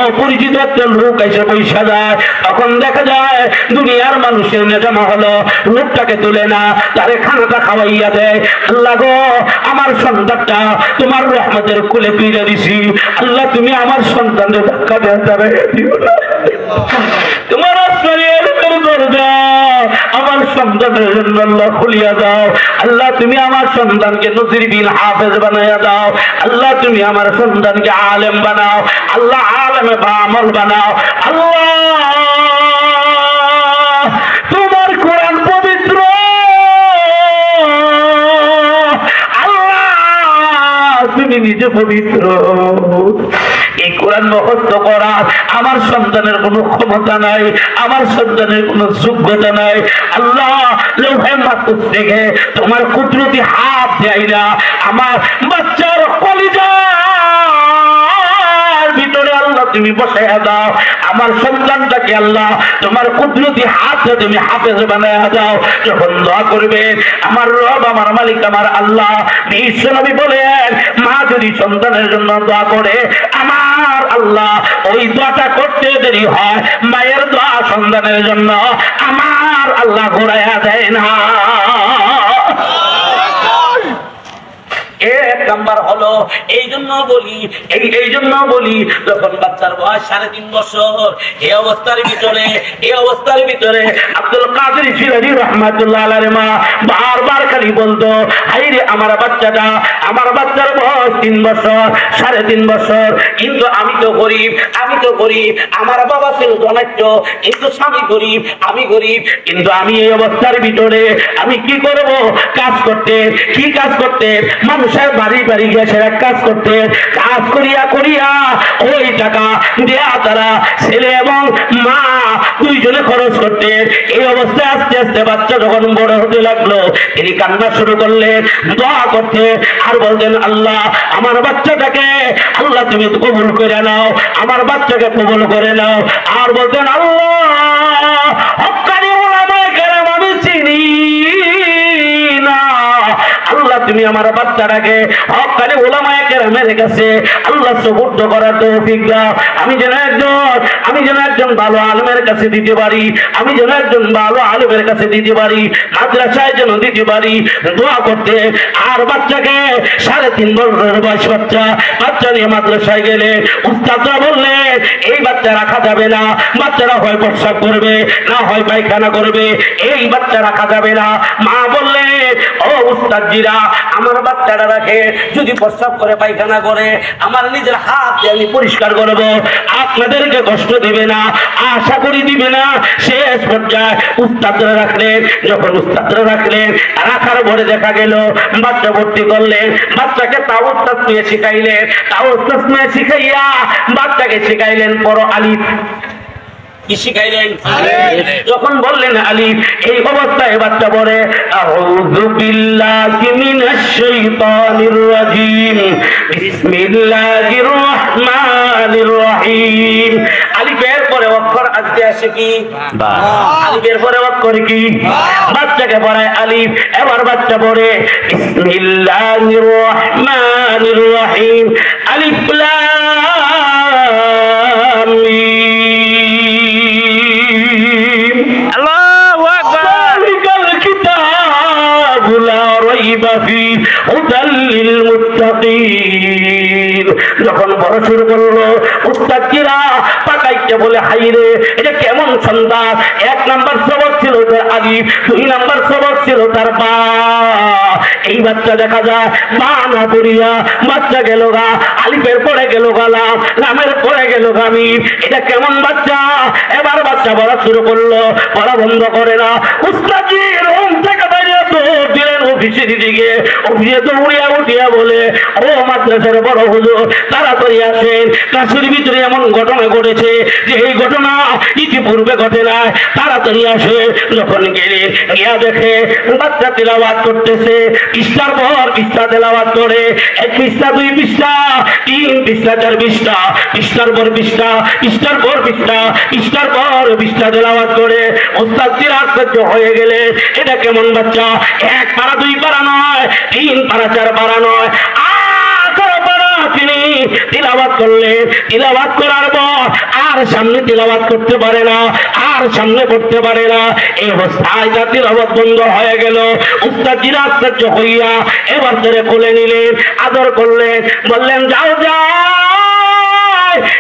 অপরিচিত একটা লোক এসে পয়সা দেয়, তখন দেখা যায় দুনিয়ার মানুষের নেতামা হলো লোকটাকে তুলে না, তারে খানাটা খাওয়াইয়া দেয়। আল্লাহ গো, আমার সন্তানটা তোমার রহমতের খুলে তুলে দিছি। আল্লাহ তুমি আমার সন্তানকে ধাক্কা দেওয়া দিও না, তোমার দরজা আমার সন্তানের জন্য আল্লাহ খুলিয়া দাও। আল্লাহ তুমি আমার সন্তানকে নজির বিল হাফেজ বানাইয়া দাও। আল্লাহ তুমি আমার সন্তানকে আলেম বানাও। আল্লাহ আলেমে বামল বানাও। আল্লাহ তোমার কোরআন পবিত্র, আল্লাহ তুমি নিজে পবিত্র। এই কোরআন মুখস্থ করার আমার সন্তানের কোনো ক্ষমতা নাই, আমার সন্তানের কোনো যোগ্যতা নাই। আল্লাহ লৌহে মাহফুজ থেকে তোমার কুদরতি হাত দেয় না, আমার বাচ্চার কলিজার ভিতরে আল্লাহ তুমি বসাইয়া দাও। আমার সন্তানটাকে আল্লাহ তোমার কুদরতি হাতে তুমি হাফেজ বানাইয়া দাও। যখন দোয়া করবেন, আমার রব, আমার মালিক, আমার আল্লাহ, বিশ্ব নবী বলেন, মা যদি সন্তানের জন্য দোয়া করে, আমার আল্লাহ ওই দোয়াটা করতে দেরি হয়, মায়ের দোয়া সন্তানের জন্য আমার আল্লাহ ঘোরাইয়া দেয় না। এক নাম্বার হলো, এই জন্য বলি যখন বাচ্চার বয়স 3.5 বছর, এই অবস্থার ভিতরে আব্দুল কাদের জিলানী রাহমাতুল্লাহ আলাইহি মা বারবার খালি বলতো, হায়রে আমার বাচ্চার বয়স 3 বছর, 3.5 বছর, কিন্তু আমি তো গরিব, আমার বাবা ছিল ধনাঢ্য, কিন্তু স্বামী গরিব, আমি গরিব, কিন্তু আমি এই অবস্থার ভিতরে আমি কি করব? কাজ করতে মানুষের বাড়ি গিয়ে সেরা কাজ করতে, কাজ করিয়া ওই টাকা দেয়া তারা ছেলে এবং মা দুইজনে খরচ করতে। এই অবস্থায় আস্তে আস্তে বাচ্চা যখন বড় হতে লাগলো, তিনি কান্না শুরু করলেন, দোয়া করতে, আর বলতেন, আল্লাহ আমার বাচ্চাটাকে আল্লাহ তুমি কবুল করে নাও, আমার বাচ্চাকে কবুল করে নাও। আর বলতেন, আল্লাহ হক্কানি উলামায়ে কেরাম আমি চিনি না, আল্লাহ তুমি আমার বাচ্চাটাকে হক্কানি উলামায়ে কেরামের কাছে আল্লাহ সুপুর্দ করার তৌফিক দাও। আমি যেন একজন ভালো আলেমের কাছে দিতে পারি, মাদ্রাসায় যেন দিতে পারি, দোয়া করতে। আর বাচ্চাকে 3.5 বছরের বয়স বাচ্চা নিয়ে মাদ্রাসায় গেলে উস্তাদরা বললেন, এই বাচ্চা রাখা যাবে না, বাচ্চারা হয় প্রস্রাব করবে, না হয় পায়খানা করবে, এই বাচ্চা রাখা যাবে না। মা বললেন, ও উস্তাদজিরা, আমার বাচ্চাটা রাখে, যদি প্রস্রাব করে পায়খানা করে আমার নিজের হাত দিয়ে আমি পরিষ্কার করব, আপনাদেরকে কষ্ট দিবে না, আশা করি দিবে না। শেষ পর্যায়ে উস্তাদরা রাখলেন। যখন উস্তাদরা রাখলেন, রাখার পরে দেখা গেল বাচ্চা ভর্তি করলেন, বাচ্চাকে তাওয়াজ তাসমিয়া শিখাইলেন, তাওয়াজ তাসমিয়া শিখাইয়া বাচ্চাকে শিখাইলেন পড়ো আলিফ। কি শিখাইলেন? যখন বললেন আলিফ, এই অবস্থায় বাচ্চা পড়ে আউযু বিল্লাহি মিনাশ শাইতানির রাজিম বিসমিল্লাহির রহমানির রহিম। আলিফের পরে অক্ষর আসতে হাতে আসে কি বা, আলিফের পরে অক্ষর কি, বাচ্চাকে পড়ায় আলিফ। এবার বাচ্চা পড়ে বিসমিল্লাহির রহমানির রহিম, আলিফ লাম মিম। আল্লাহু আকবার। যালিকাল কিতাবু লা রাইবা ফীহি হুদাল লিল মুত্তাকিন। যখন বড় শুরু করলো উস্তাদরা পাকাইতে বলে হাইরে এটা কেমন সন্তান। এক নাম্বার সবক ছিল তার আলিফ, 2 নাম্বার সবক ছিল তার বা। এই বাচ্চা দেখা যায় বা না পড়িয়া বাচ্চা গেল গা, আলিফের পরে গেল গালাম, লামের পরে গেল গামিম। এটা কেমন বাচ্চা। এবার বাচ্চা বলা শুরু করলো, পড়া বন্ধ করে না। উস্তাদজি রুম থেকে বাইরে দৌড় দিলেন অফিসের দিকে। অফিসে দৌড়িয়া উঠিয়া বলে, ও মাদ্রাসার বড় হুজুর তাড়াতাড়ি আসেন, কাশির ভিতরে এমন ঘটনা ঘটেছে যে এই ঘটনা ইতিপূর্বে ঘটে নাই, তাড়াতাড়ি আসে। যখন গেলে গিয়া দেখে বাচ্চা তেলাওয়াত করতেছে, পৃষ্ঠার পর পৃষ্ঠা তেলাওয়াত করে। 1 পৃষ্ঠা, 2 পৃষ্ঠা, 3 পৃষ্ঠা, 4 পৃষ্ঠা, পৃষ্ঠার পর পৃষ্ঠা, পৃষ্ঠার পর পৃষ্ঠা, পৃষ্ঠার পর পৃষ্ঠা তেলাওয়াত করে। উস্তাদজির আশ্চর্য হয়ে গেলে এটা কেমন বাচ্চা। 1 পারা 2 পারা নয়, 3 পারা 4 পারা নয়, 18 পারা তিনি তিলাওয়াত করলেন। তিলাওয়াত করার পর আর সামনে তিলাওয়াত করতে পারে না, আর সামনে পড়তে পারে না। এই অবস্থায় তার তিলাওয়াত বন্ধ হয়ে গেল। উস্তাদজি আশ্চর্য হইয়া এবার ধরে কোলে নিলেন, আদর করলেন, বললেন যাও যাও।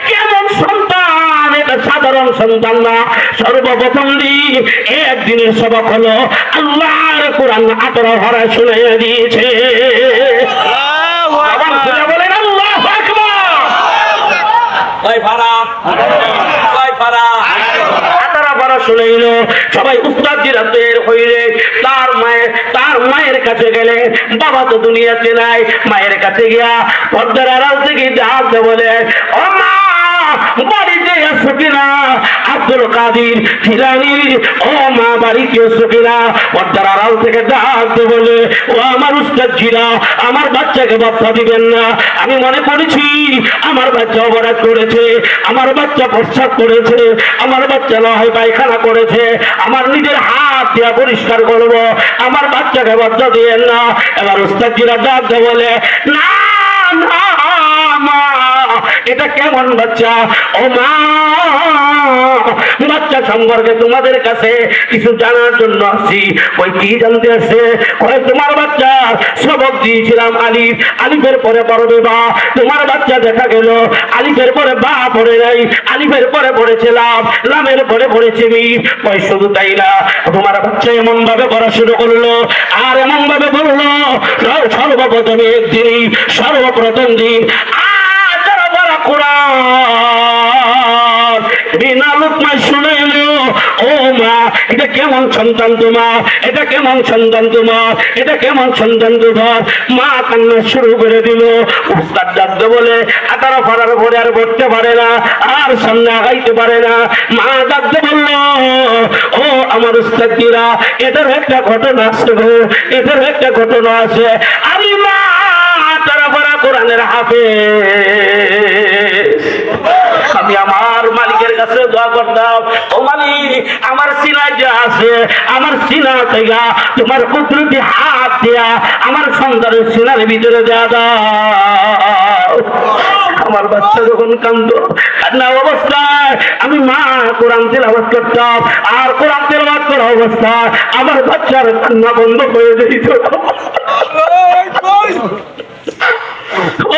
কেমন সন্তান, এটা সাধারণ সন্তান না। সর্বপ্রথম দিন একদিনের সবক হলো আল্লাহর কোরআন 18 ভাড়া শুনাইয়া দিয়েছে। বলেন আল্লাহু আকবার। কয় ভাড়া? 18 ভাড়া শুনাইল। সবাই উস্তাদজির বের হইলে তার মায়ের কাছে গেলে। বাবা তো দুনিয়াতে নাই। মায়ের কাছে গিয়া পর্দার আড়াল থেকে ডাকতে বলে, ও মা বাড়িতে আছো কিনা? আব্দুল কাদের জিলানীর ও মা বাড়িতে আছো কিনা? পর্দার আড়াল থেকে ডাকতে বলে, ও আমার উস্তাদজিরা আমার বাচ্চাকে বাচ্চা দিবেন না। আমি মনে করেছি আমার বাচ্চা অপরাধ করেছে, আমার বাচ্চা প্রস্রাব করেছে, আমার বাচ্চা না হয় পায়খানা করেছে, আমার নিজের হাত দিয়া পরিষ্কার করবো, আমার বাচ্চাকে বাচ্চা দিয়েন না। এবার উস্তাদজিরা ডাকতে বলে, না না মা, এটা কেমন বাচ্চা? ও মা, বাচ্চা সম্পর্কে তোমাদের কাছে কিছু জানার জন্য আসছি। ওই কি জানতে আসে? ওই তোমার বাচ্চা সবক দিয়েছিলাম আলিফ, আলিফের পরে পড়বে বা। তোমার বাচ্চা দেখা গেল আলিফের পরে বা পড়ে নাই, আলিফের পরে পড়েছে লাম, লামের পরে পড়েছে মিম। ওই শুধু তাই না, তোমার বাচ্চা এমন ভাবে পড়া শুরু করলো আর এমন ভাবে বললো, সর্বপ্রথম একদিনই সর্বপ্রথম দিন কোরআন বিনা লোকমায় শুনাইল। ও মা, এটা কেমন সন্তান তোমার, এটা কেমন সন্তান তোমার, এটা কেমন সন্তান তোমার। মা কান্না শুরু করে দিল। উস্তাদ ডাকতে বলে 18 পারার পরে আর পড়তে পারে না, আর সামনে আগাইতে পারে না। মা ডাকতে বলল, ও আমার উস্তাদরা, এটার একটা ঘটনা আছে গো, এটার একটা ঘটনা আছে। আমি মা 18 পারা কোরআনের হাফেজ। আমি আমার মালিকের কাছে দোয়া করতাম, ও মালিক আমার সিনায় যা আছে, আমার সিনা থেকে তোমার কুদরতি হাত দিয়া আমার সন্তানের সিনার ভিতরে দেয়া দাও। আমার বাচ্চা যখন কান্দ কান্না অবস্থায় আমি মা কোরআন তেলাওয়াত করতাম, আর কোরআন তেলাওয়াত করা অবস্থায় আমার বাচ্চার কান্না বন্ধ হয়ে যেত।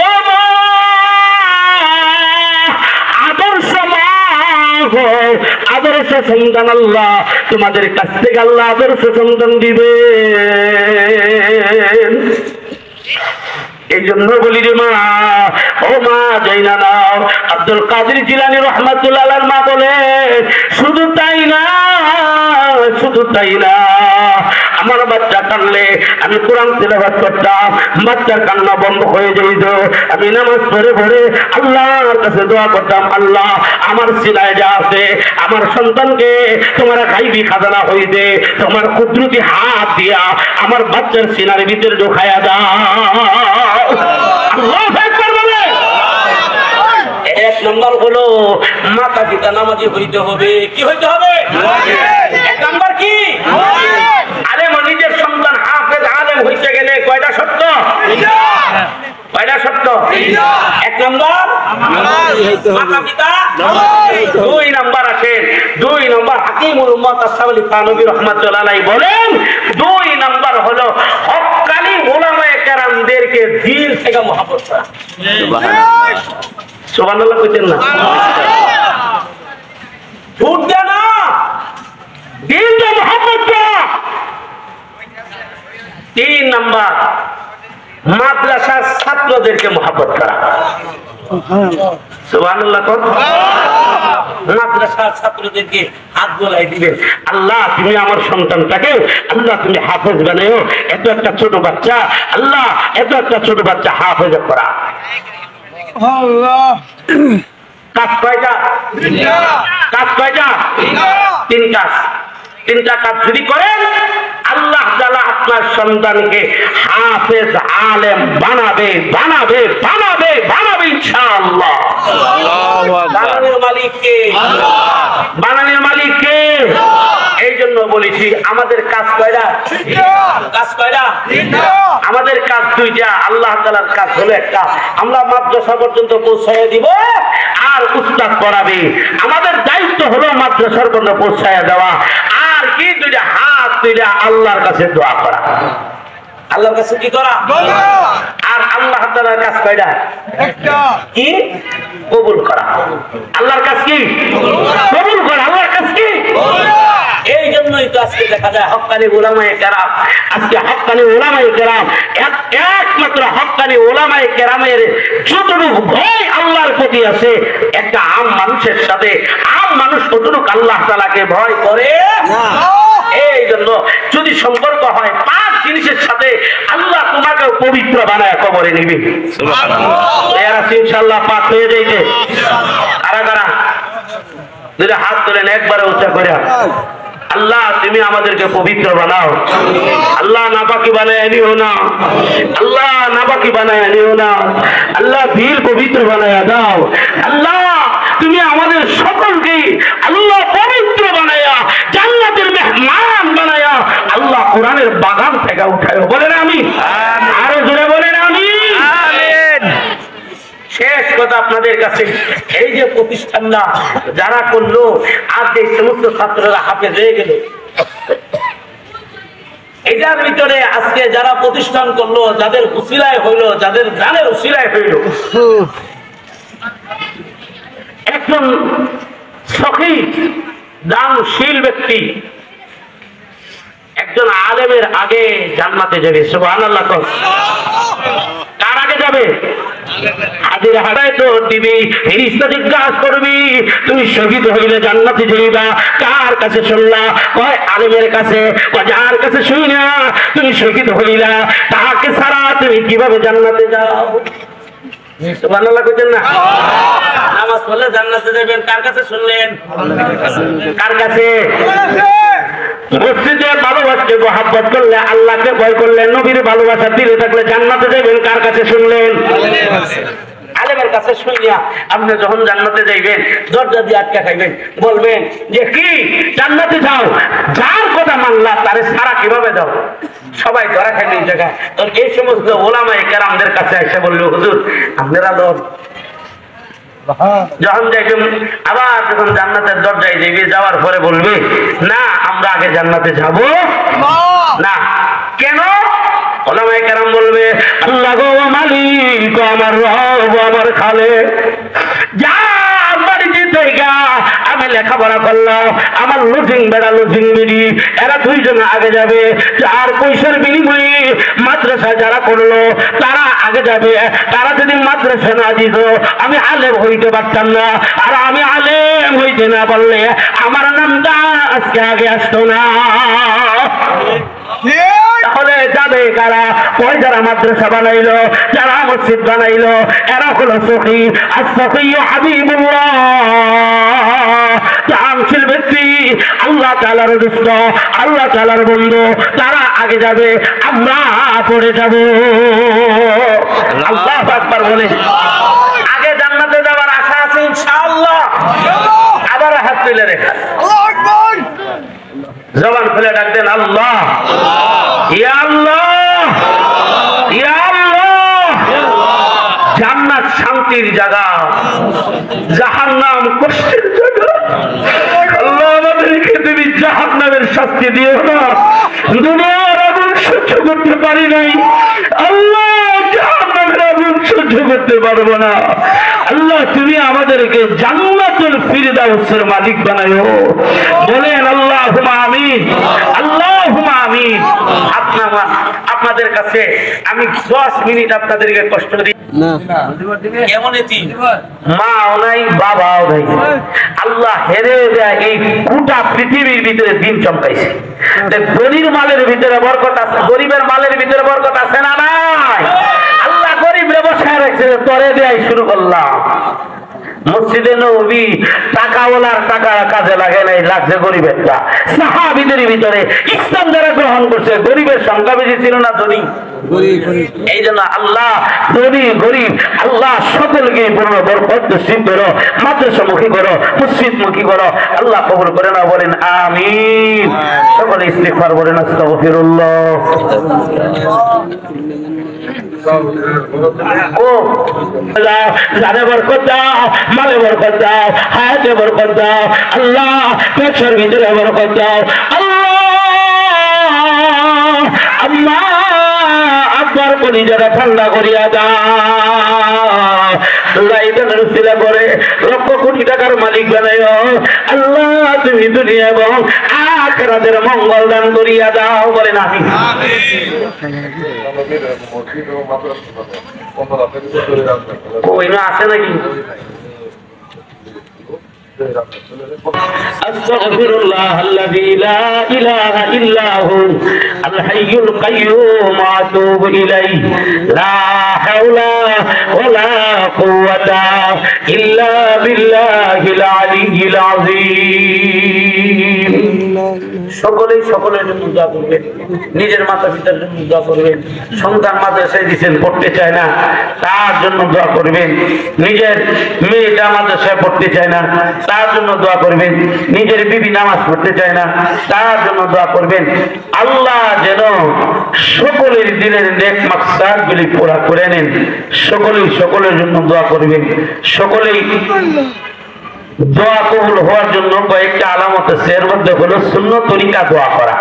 ও মা, আদর্শ সন্তান আল্লাহ তোমাদের কাছ থেকে আল্লাহ আদর্শ সন্তান দিবে। এই জন্য বলি রে মা, ও মা যাই না নাও। আব্দুল কাদের জিলানী রহমাতুল্লাহ আলাইহির মা বলে, শুধু তাই না, শুধু তাই না, আমার বাচ্চা কানলে আমি কোরআন তেলাওয়াত করতাম, বাচ্চার কান্না বন্ধ হয়ে যেত। আমি নামাজ পড়ে পড়ে আল্লাহর কাছে দোয়া করতাম, আল্লাহ আমার সিনায় যা আছে আমার সন্তানকে তোমার গায়বী খাজানা হইতে তোমার কুদরতি হাত দিয়া আমার বাচ্চার সিনার ভিতরে ঢোকায়া দাও। আল্লাহু আকবার বলে। এক নম্বর হলো মাতা পিতা নামাজি হইতে হবে। কি হইতে হবে? এক নম্বর কি? আলেম, নিজের সন্তান হাফেজ আলেম হইতে গেলে কয়টা শর্ত? কয়টা শর্ত? এক নম্বর মাতা পিতা, দুই নম্বর আছে, দুই নম্বর হাকিমুল উম্মাত আস-সাবলি থানভী রাহমাতুল্লাহ আলাইহি বলেন, দুই নম্বর হলো হক্কানি উলামায়ে কেরামদেরকে দিল থেকে মহব্বত করা। সুবহানাল্লাহ কইতেন না? ঝুট দেয় না, দিল থেকে মহব্বত করা। তিন নম্বর মাদ্রাসার ছাত্রদেরকে মহব্বত করা। সুবহানাল্লাহ কোন? মাদ্রাসার ছাত্রদেরকে হাত গোলাই দিবেন, আল্লাহ তুমি আমার সন্তানটাকে আল্লাহ তুমি হাফেজ বানাও। এত একটা ছোট বাচ্চা, আল্লাহ এত একটা ছোট বাচ্চা হাফেজ করা। কাজ কয়টা? কাজ কয়টা? তিন কাজ। তিনটা কাজ যদি করেন আল্লাহ তাআলা আপনার সন্তানকে হাফেজ আলেম বানাবে বানাবে বানাবে বানাবে ইনশাআল্লাহ। বানানোর মালিক কে? বানানোর মালিক কে? এই জন্য বলেছি আমাদের কাজ কয়টা? কাজ কয়টা? আমাদের কাজ দুইটা। আল্লাহ তাআলার কাজ হলো একটা, আমরা মাদ্রাসা পর্যন্ত পৌঁছায় দিব আর উস্তাদ পড়াবে। আমাদের দায়িত্ব হলো মাদ্রাসার পর্যন্ত পৌঁছায় দেওয়া। আর কি? দুইটা হাত তুলে আল্লাহর কাছে দোয়া করা। আল্লাহর কাছে কি করা? আর আল্লাহ তাআলার কাজ কয়টা? একটা। কি? কবুল করা। আল্লাহর কাজ কি? কবুল করা। আল্লাহর কাজ কি? এই জন্যই তো আজকে দেখা যায় হক্কানি উলামায়ে কেরাম, আজকে হক্কানি উলামায়ে কেরাম, একমাত্র হক্কানি উলামায়ে কেরামের যতটুকু ভয় আল্লাহর প্রতি আছে একটা আম মানুষের সাথে আম মানুষ ততটুকু আল্লাহ তাআলাকে ভয় করে না। এই জন্য যদি সম্পর্ক হয় পাঁচ জিনিসের সাথে আল্লাহ তোমাকে পবিত্র বানায় কবরে নিবে। সুবহানাল্লাহ। ইনশাআল্লাহ পাক হয়ে যাইবে। কারা কারা যদি হাত তোলেন একবারে উঁচা করে, আল্লাহ তুমি আমাদেরকে পবিত্র বানাও। আল্লাহ নাপাকি বানায় নিও না, আল্লাহ নাপাকি বানায় নিও না, আল্লাহ দিল পবিত্র বানায় দাও। আল্লাহ তুমি আমাদের সকলকে আল্লাহ পবিত্র বানায়া জান্নাতের মেহমান বানায়া আল্লাহ কোরআনের বাগান থেকে উঠায়। বলেন আমিন। আরো জোরে বলেন আমিন। আমিন। শেষ কথা আপনাদের কাছে, এই যে প্রতিষ্ঠানটা যারা করলো আর যে সমস্ত ছাত্ররা হাফেজ হয়ে গেল, এটার ভিতরে আজকে যারা প্রতিষ্ঠান করলো, যাদের উসিলায় হইল, যাদের গানের উসিলায় হইল, একজন সখী দানশীল ব্যক্তি একজন আলেমের আগে জান্নাতে যাবে। সুবহানাল্লাহ। কার আগে যাবে? হাজির হারায় তো দিবি, ফেরেশতা জিজ্ঞাসা করবি তুমি শহীদ হইলে জান্নাতে যাইবা কার কাছে শুনলা? কয় আলেমের কাছে। কয় যার কাছে শুইনা তুমি শহীদ হইলা তাকে ছাড়া তুমি কিভাবে জান্নাতে যাও? সুবহানাল্লাহ কইতেন না? নামাজ পড়লে জান্নাতে যাবেন, কার কাছে শুনলেন? কার কাছে? মসজিদে ভালোবাসতে মহব্বত করলে, আল্লাহকে ভয় করলে, নবীর ভালোবাসা দিলে থাকলে জান্নাতে যাবেন, কার কাছে শুনলেন? আলেমের কাছে শুনিয়া আপনি যখন জান্নাতে যাইবেন দরজা দিয়ে আটকা খাইবেন, বলবেন যে কি জান্নাতে যাও, যার কথা মানলা তারে সারা কিভাবে দাও? সবাই ধরা খাইবে এই জায়গায়। তো এই সমস্ত ওলামায়ে কেরামদের কাছে এসে বললো, হুজুর আপনারা লোক যখন যাইবেন আবার যখন জান্নাতের দরজায় যাইবে, যাওয়ার পরে বলবে না আমরা আগে জান্নাতে যাব না। কেন? ওলামায়ে কেরাম বলবে আল্লাহ গো মালিক, আমার রব, আমার খালেক, যা বাড়িতে থেকে আমি লেখাপড়া করলাম, আমার লুজিং বেড়া লুজিং বিড়ি এরা দুইজন আগে যাবে, যার পয়সার বিনিময়ে মাদ্রাসা যারা করলো তারা আগে যাবে। তারা যদি মাদ্রাসা না দিত আমি আলেম হইতে পারতাম না, আর আমি আলেম হইতে না পারলে আমার নামটা আজকে আগে আসতো না। তাহলে যাবে কারা? ওই যারা মাদ্রাসা বানাইলো, যারা মসজিদ বানাইলো, এরা হলো সখী। আর সখী হাবিবুল্লাহ, জানশীল ব্যক্তি, আল্লাহ তাআলার দোস্ত, আল্লাহ তাআলার বন্ধু, তারা আগে যাবে, আমরা পড়ে যাব। আল্লাহু আকবার বলে আগে জান্নাতে যাওয়ার আশা আছে। আবার হাত তুলে রেখা জবান খুলে ডাক দেন আল্লাহ, ইয়া আল্লাহ, ইয়া আল্লাহ। জান্নাত শান্তির জায়গা, জাহান্নাম কষ্টের জায়গা। আল্লাহ আমাদেরকে তুমি জাহান্নামের শাস্তি দিও না, দুনিয়ার আগুন সহ্য করতে পারি নাই আল্লাহ, জাহান্নামের আগুন সহ্য করতে পারবো না আল্লাহ, তুমি আমাদেরকে জান্নাতুল ফিরদাউসের মালিক বানায়ো। বলেন আল্লাহুম্মা আমিন, আল্লাহুম্মা আমিন। আপনাদের কাছে আমি 10 মিনিট আপনাদেরকে কষ্ট দিই না, মাও নাই বাবাও নাই, আল্লাহ হেরে দেয় এই গোটা পৃথিবীর ভিতরে দিন চমকাইছে। গরিব মালের ভিতরে বরকত আছে, গরিবের মালের ভিতরে বরকত আছে না নাই? আল্লাহ গরিব ব্যবসায় রাখছে, তরে দেয় শুরু করলাম। মসজিদে নববী টাকাওয়ালার টাকা কাজে লাগে নাই, লাগছে গরিবেরটা। সাহাবীদের ভিতরে ইসলাম যারা গ্রহণ করছে গরিবের সংখ্যা বেশি ছিল না ধনী? এই জন্য আল্লাহ ধনী গরিব আল্লাহ সকলকে পূর্ণ বরকত নসিব করো, মাদ্রাসামুখী করো, মসজিদমুখী করো, আল্লাহ কবুল করে নাও। বলেন আমিন। সকলে ইস্তিগফার বলেন আস্তাগফিরুল্লাহ। জানে বরকত দাও, মালে বরকত দাও, হায়াতে বরকত দাও আল্লাহ, ব্যবসার ভিতরে বরকত দাও আল্লাহ। আম্মা আব্বার কলিজাটা ঠান্ডা করিয়া দাও আল্লাহ, ইদানের উসিলা করে লক্ষ কোটি টাকার মালিক বানাইও আল্লাহ, তুমি দুনিয়া এবং আখিরাতের মঙ্গল দান করিয়া দাও। বলেন আমিন। কই না আছে নাকি? আস্তাগফিরুল্লাহ আল্লাযী লা ইলাহা ইল্লা হু আল হাইয়ুল কাইয়্যুম ওয়া আতুবু ইলাইহি লা হাওলা ওয়ালা কুওয়াতা ইল্লা বিল্লাহিল আলিয়্যিল আযীম। সকলেই সকলের জন্য দোয়া করবেন, নিজের মাতা পিতার জন্য দোয়া করবেন, সন্তান মাদ্রাসায় দিচ্ছেন পড়তে চায় না তার জন্য দোয়া করবেন, নিজের মেয়েটা মাদ্রাসায় পড়তে চায় না তার জন্য দোয়া করবেন, নিজের বিবি নামাজ পড়তে চায় না তার জন্য দোয়া করবেন। আল্লাহ যেন সকলের দিনের নেক মাকসাদগুলি পুরা করে নেন। সকলেই সকলের জন্য দোয়া করবেন। সকলেই দোয়া কবুল হওয়ার জন্য কয়েকটা আলামত আছে, এর মধ্যে হলো সুন্নত তরিকা দোয়া করা,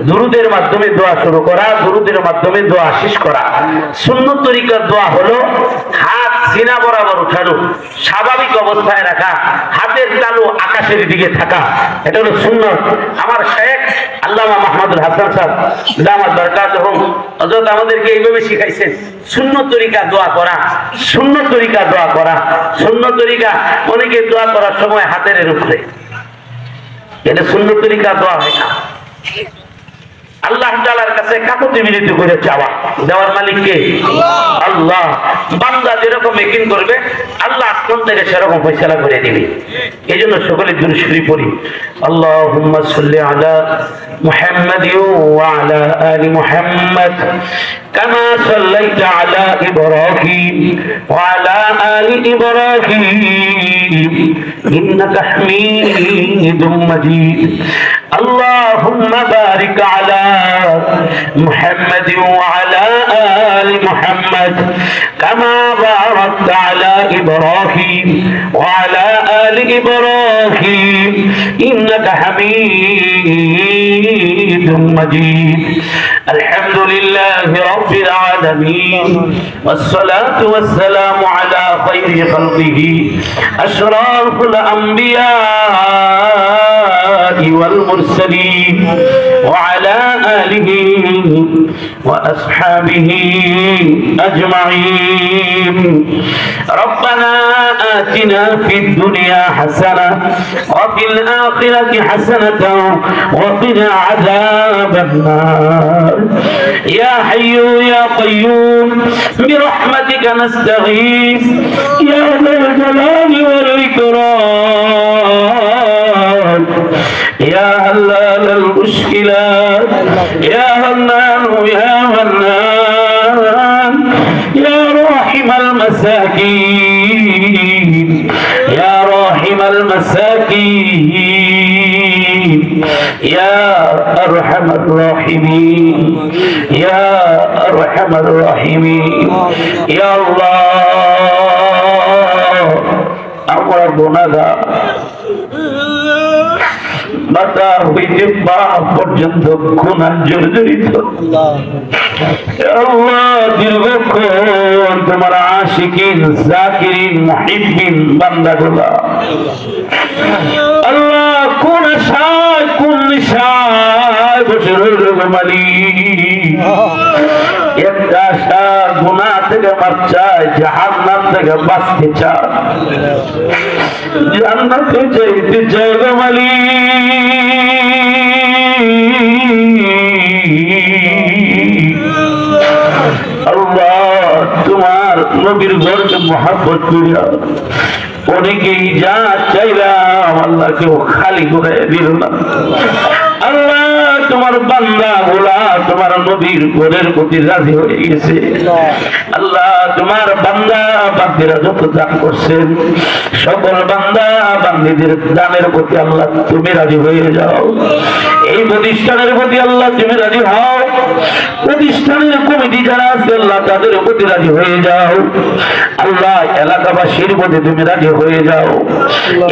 দুরুদের মাধ্যমে দোয়া শুরু করা, দুরুদের মাধ্যমে দোয়া শেষ করা। সুন্নত তরিকার দোয়া হলো হাত সিনা বরাবর উঠানো, স্বাভাবিক অবস্থায় রাখা, হাতের তালু আকাশের দিকে থাকা, এটা হলো সুন্নত। আমার শেখ আল্লামা মাহমুদুল হাসান সাহেব দামাত বারাকাতুহু হযরত আমাদেরকে এইভাবে শিখাইছেন সুন্নত তরিকা দোয়া করা, সুন্নত তরিকা দোয়া করা। সুন্নত তরিকা অনেকে দোয়া করার সময় হাতের উপরে, এটা সুন্নত তরিকা দোয়া হয় না। আল্লাহ তাআলার কাছে কাকুতি মিনতি করে চাওয়া, দেওয়ার মালিক কে? আল্লাহ। বান্দা যেরকম ইয়াকিন করবে আল্লাহ আসমান থেকে সেরকম ফয়সালা করে দিবে। এজন্য সকলে দুরূদ শরীফ পড়ি। আল্লাহুম্মা সাল্লি আলা মুহাম্মাদ ওয়া আলা আলি মুহাম্মাদ কামা সাল্লাইতা আলা ইব্রাহিম ওয়া আলা আলি ইব্রাহিম ইন্নাকা হামিদুম মাজিদ। আল্লাহুম্মা বারিক আলা محمد وعلى آل محمد كما باركت على إبراهيم وعلى آل إبراهيم إنك حميد مجيد. الحمد لله رب العالمين والصلاة والسلام على خير خلقه أشرف الأنبياء والمرسلين وعلى آله وأصحابه أجمعين. ربنا آتنا في الدنيا حسنة وفي الآخرة حسنة وقنا عذاب النار. يا حي يا قيوم برحمتك نستغيث يا ذا الجلال والإكرام يا حلال المشكلات يا حنان يا منان يا راحم المساكين يا راحم الرحيم يا أرحم الراحمين يا أرحم الراحمين يا الله আমরা গুনাহগার মাথা হইতে পা পর্যন্ত গুনাহ জর্জরিত আল্লাহ দীর্ঘক্ষণ তোমার আশিকিন জাকিরিন মুহিব্বিন বান্দাগুলা আল্লাহ কোন আশায় কোন নিশায় বসে রইল মালিক একটা আশা গুনাহ থেকে মাফ চায় জাহান্নাম থেকে বাঁচতে চায় জান্নাতে চাইতে চায় গো মালিক আল্লাহ তোমার নবীর ঘরকে মহব্বত করিয়া অনেকেই যা চাইলাম আল্লাহ কেউ খালি করে দিল না আল্লাহ তোমার বান্দা গুলা তোমার নবীর ঘরের প্রতি রাজি হয়ে গেছে আল্লাহ তোমার বান্দা বান্দিরা যত দান করছেন সকল বান্দা বান্দিদের দানের প্রতি আল্লাহ তুমি রাজি হয়ে যাও এই প্রতিষ্ঠানের প্রতি আল্লাহ তুমি রাজি হও প্রতিষ্ঠানের কমিটি যারা আছে আল্লাহ তাদের প্রতি রাজি হয়ে যাও আল্লাহ এলাকাবাসীর প্রতি তুমি রাজি হয়ে যাও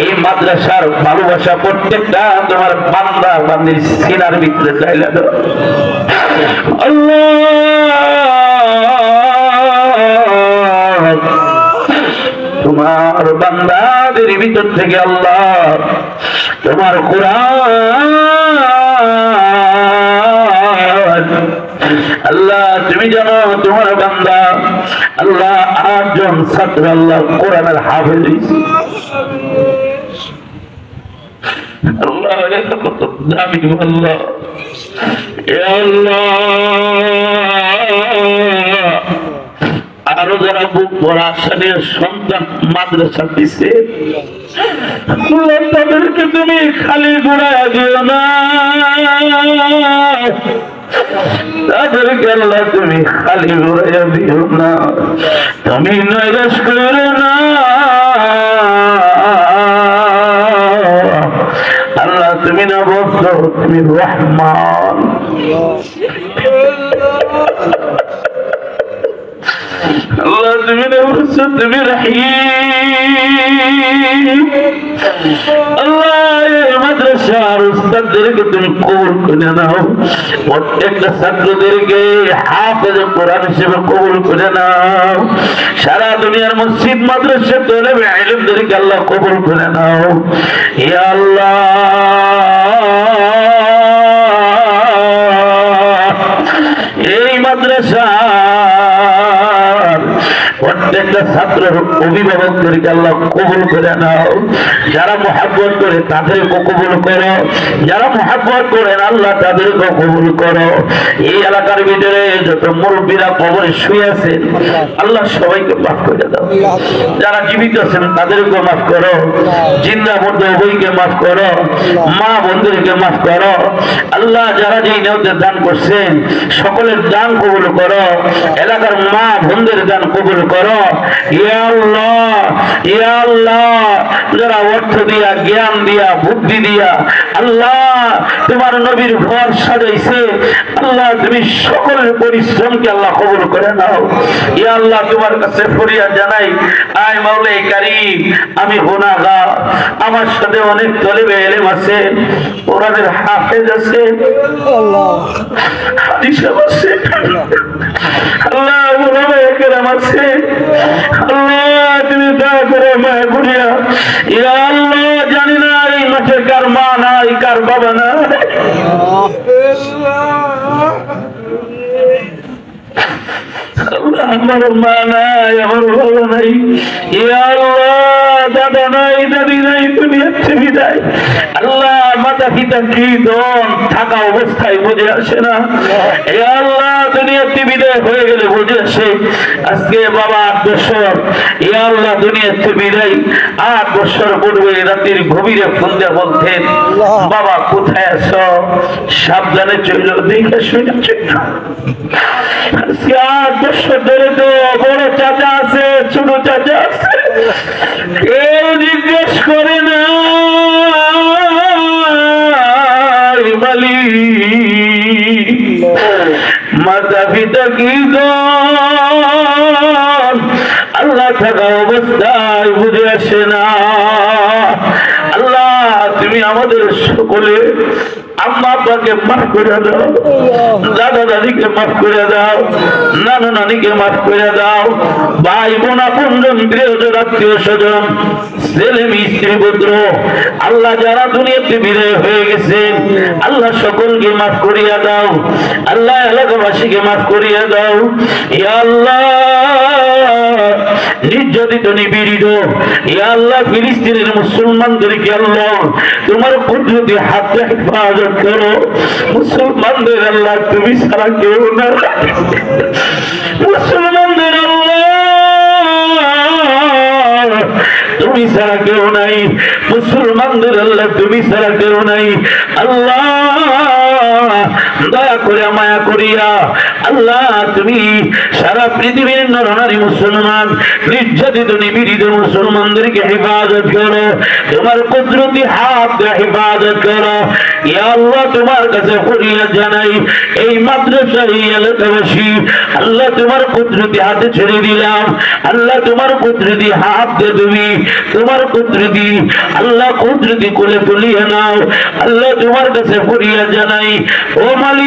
এই মাদ্রাসার ভালোবাসা প্রত্যেকটা তোমার বান্দা বান্দির সিনার ভিতরে চাইলে দাও আল্লাহ তোমার বান্দাদের ভিতর থেকে আল্লাহ তোমার কোরআন আল্লাহ তুমি জানো তোমার বান্দা আল্লাহ 8 জন ছাত্র আল্লাহ কোরআনের হাফেজ আল্লাহ এটা কত দামি আল্লাহ ইয়া আল্লাহ আরো যারা বুক ভরা আশা নিয়ে সন্তান মাদ্রাসা দিছে তাদেরকে তুমি খালি ঘুরাইয়া দিও না তাদেরকে আল্লাহ তুমি খালি ঘুরাইয়া দিও না তুমি নৈরাশ করো না আল্লাহ তুমি না বলছো তুমি রহমান আল্লাহ তুমি না বলছো তুমি রহিম আল্লাহ মাদ্রাসার উস্তাদদেরকে তুমি কবুল করে নাও প্রত্যেকটা ছাত্রদেরকে হাফেজ কোরআন হিসেবে কবুল করে নাও সারা দুনিয়ার মসজিদ মাদ্রাসা তালেবে ইলমদেরকে আল্লাহ কবুল করে নাও ইয়া আল্লাহ এই মাদ্রাসা প্রত্যেকটা ছাত্রের অভিভাবকদেরকে আল্লাহ কবুল করে নাও যারা মুহাব্বত করে তাদেরকে কবুল করো যারা মুহাব্বত করেন আল্লাহ তাদেরকে কবুল করো এই এলাকার ভিতরে যত মুরব্বীরা কবরে শুয়ে আছেন আল্লাহ সবাইকে মাফ করে দাও যারা জীবিত আছেন তাদেরকে মাফ করো জিন্দা মধ্যে উভয়কে মাফ করো মা বন্ধুদেরকে মাফ করো আল্লাহ যারা যেই নিয়তে দান করছেন সকলের দান কবুল করো এলাকার মা বন্ধুদের দান কবুল করো ইয়া আল্লাহ ইয়া আল্লাহ যারা অর্থ দিয়া জ্ঞান দিয়া বুদ্ধি দিয়া আল্লাহ তোমার নবীর ঘর সাজাইছে আল্লাহ তুমি সকলের পরিশ্রমকে আল্লাহ কবুল করে নাও ইয়া আল্লাহ তোমার কাছে ফরিয়াদ জানাই আয় মাওলা কারীম আমি গুনাহগার আমার সাথে অনেক তলেবে ইলম আছে কোরআনের হাফেজ আছে আল্লাহ হাদিস আছে আল্লাহ ওলামায়ে কেরাম আছে আল্লাহ তুমি দয়া করে মায়া করিয়া ইয়া আল্লাহ জানি না এই মাঠে কার মা নাই কার বাবা নাই আমার মা নাই আমার বাবা নাই ইয়া আল্লাহ দাদা নাই দাদি নাই দুনিয়ার থেকে বিদায় আল্লাহ মাতা পিতা কি দন থাকা অবস্থায় বুঝে আসে না ইয়া আল্লাহ দুনিয়ার থেকে বিদায় হয়ে গেলে বুঝে আসে আজকে বাবা 8 বছর ইয়া আল্লাহ দুনিয়ার থেকে বিদায় 8 বছর পূর্বে রাতের গভীরে ফোন দিয়ে বলতেন বাবা কোথায় আছো সাবধানে চলো দেখে শুনে চলো আজকে 8 বছর ধরে তো বড় চাচা আছে ছোট চাচা আছে কেউ জিজ্ঞেস করে না মালিক মাতা পিতা কি আল্লাহ থাকা অবস্থায় বুঝে আসে না। আল্লাহ তুমি আমাদের সকলে আম্মা আব্বাকে মাফ করে দাও, দাদা দাদিকে মাফ করে দাও, নানা নানিকে মাফ করে দাও, ভাই বোন আপনজন প্রিয়জন আত্মীয় স্বজন ছেলে মেয়ে স্ত্রী পুত্র আল্লাহ যারা দুনিয়াতে বিদায় হয়ে গেছেন আল্লাহ সকলকে মাফ করিয়া দাও। আল্লাহ এলাকাবাসীকে মাফ করিয়া দাও। ইয়া আল্লাহ নির্যাতিত নিপীড়িত ইয়া আল্লাহ ফিলিস্তিনের মুসলমানদেরকে আল্লাহ তোমার কুদরতি হাতে হেফাজত করো। মুসলমানদের আল্লাহ তুমি ছাড়া কেউ না, মুসলমানদের আল্লাহ তুমি ছাড়া কেউ নাই, মুসলমানদের আল্লাহ তুমি ছাড়া কেউ নাই। আল্লাহ দয়া করে মায়া করিয়া আল্লাহ তুমি সারা পৃথিবীর নরনারী মুসলমান নির্যাতিত নিপীড়িত মুসলমানদেরকে হেফাজত করো, তোমার কুদরতি হাত হেফাজত করো। ইয়া আল্লাহ তোমার কাছে ফরিয়াদ জানাই এই মাদ্রাসা এই এলাকাবাসী আল্লাহ তোমার কুদরতি হাতে ছেড়ে দিলাম। আল্লাহ তোমার কুদরতি হাত দিয়ে তুমি তোমার কুদরতি আল্লাহ কুদরতি কোলে তুলিয়ে নাও। আল্লাহ তোমার কাছে ফরিয়াদ জানাই ও মালিক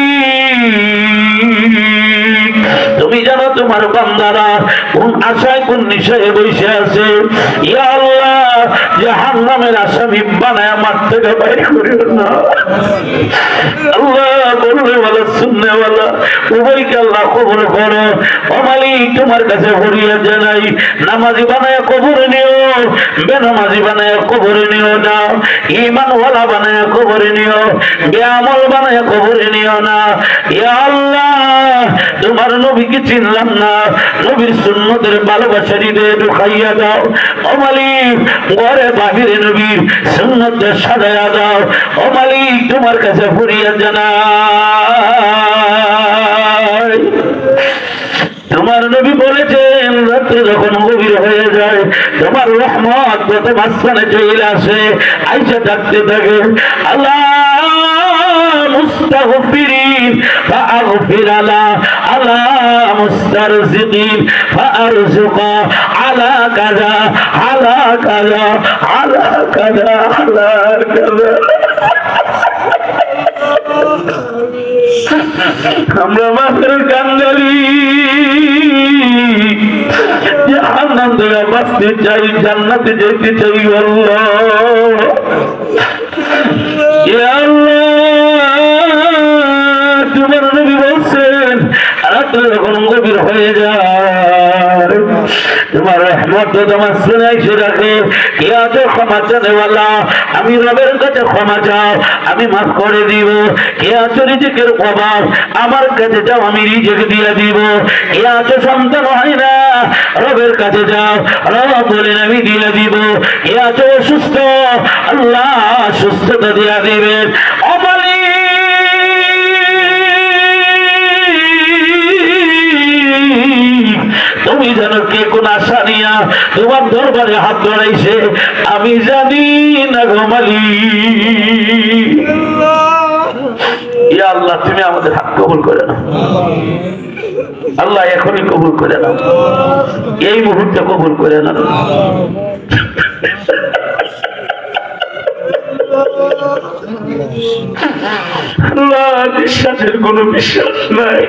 তুমি জানো তোমার বান্দারা কোন আশায় কোন নিশায় বসে আছে। ইয়া আল্লাহ জাহান্নামের আসামি বানায় মার থেকে বাইর করিও না। আল্লাহ বললে ওয়ালা শুননে ওয়ালা উভয়কে আল্লাহ কবর করো। ও মালিক তোমার কাছে ফরিয়াদ জানাই নামাজি বানায় কবরে নিও, বেনামাজি বানায় কবরে নিও না, ঈমান ওয়ালা বানায় কবরে নিও, বেআমল বানায় কবরে নিও না। ইয়া আল্লাহ তোমার নবীকে চিনলাম না, নবীর সুন্নতের ভালোবাসা হৃদয়ে ঢুকাইয়া দাও। ও মালিক ঘরে বাহিরে নবীর সুন্নতে সাজায়া দাও। ও মালিক তোমার কাছে ফরিয়াদ জানাই তোমার নবী বলেছেন রাত্রে যখন গভীর হয়ে যায় তোমার রহমত প্রথম আসমানে চলে আসে আইসা ডাকতে থাকে আল্লাহ মুস্তাগফিরিন ফাগফির আলা আলা মুস্তারজিকিন ফারজুকা আলা কাযা আলা কাযা আলা কাযা আলা কাযা। আমরা মাত্র কান্দালি জাহান্নাম থেকে বাঁচতে চাই, জান্নাতে যেতে চাই। আল্লাহ ইয়া আল্লাহ তোমার নবী বলছেন রাত্রে যখন গভীর হয়ে যায় তোমার রহমত তোমার শুনে রাখে ইয়া তো ক্ষমা চাওয়ালা আমি রবের কাছে ক্ষমা চাও আমি মাফ করে দিব। ইয়া তো রিজিকের অভাব আমার কাছে যাও আমি রিজিক দিয়ে দিব। ইয়া তো সন্তান হয় না রবের কাছে যাও রব বলেন আমি দিয়ে দিব। ইয়া তো অসুস্থ আল্লাহ সুস্থতা দিয়ে দিবেন। তুমি জানো কে কোন আশা নিয়া তোমার দরবারে হাত ধরাইছে আমি জানি না গো মালিক। ইয়া আল্লাহ তুমি আমাদের হাত কবুল করে নাও। আল্লাহ এখনই কবুল করে নাও, এই মুহূর্তে কবুল করে নাও। আল্লাহ বিশ্বাসের কোন বিশ্বাস নাই,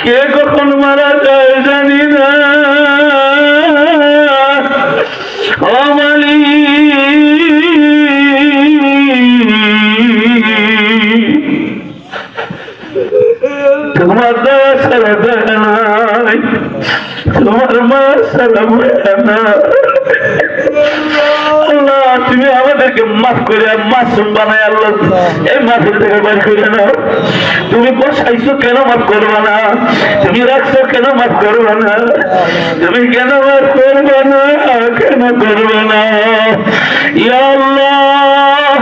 কে কখন মারা যায় জানি না। ও মালিক তোমার দয়া ছাড়া দেখা নাই, তোমার মা ছাড়া বোঝা না। আল্লাহ তুমি আমাদেরকে মাফ করে মাসুম বানায় আল্লাহ এই মাফের থেকে বের করে নাও। তুমি বসাইছো কেন মাফ করবা না, তুমি রাখছো কেন মাফ করবা না, তুমি কেন মাফ করবা না, কেন করবা না। ইয়া আল্লাহ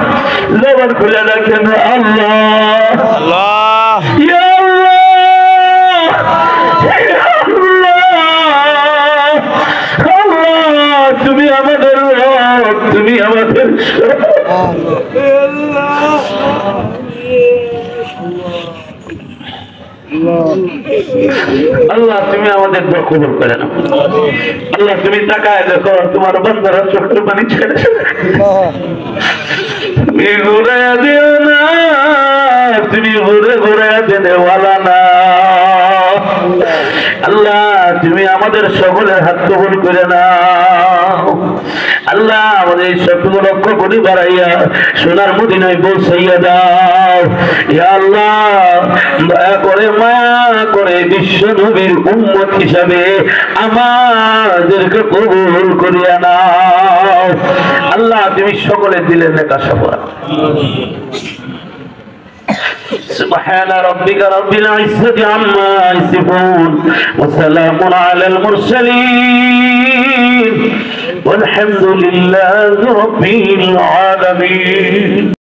জবান খুলে রাখেন আল্লাহ আল্লাহ ইয়া তুমি আমাদের রব, তুমি আমাদের আল্লাহ তুমি আমাদের দোয়া কবুল করে নাও। আল্লাহ তুমি তাকায় দেখো তোমার বান্দারা চোখের পানি ছেড়েছে, তুমি ঘুরে দিও না, তুমি ঘুরে ঘুরে দেওয়ালা না। আল্লাহ তুমি আমাদের সকলের হাত কবুল করে নাও। আল্লাহ আমাদের সবটুকু লক্ষ্য করি বাড়াইয়া সোনার মদিনায় পৌঁছাইয়া দাও। ইয়া আল্লাহ দয়া করে মায়া করে বিশ্ব নবীর উম্মত হিসাবে আমাদেরকে কবুল করিয়া নাও। আল্লাহ তুমি সকলের দিলের নেতা সফল। سبحان ربك رب العزة عما يصفون وسلام على المرسلين والحمد لله رب العالمين.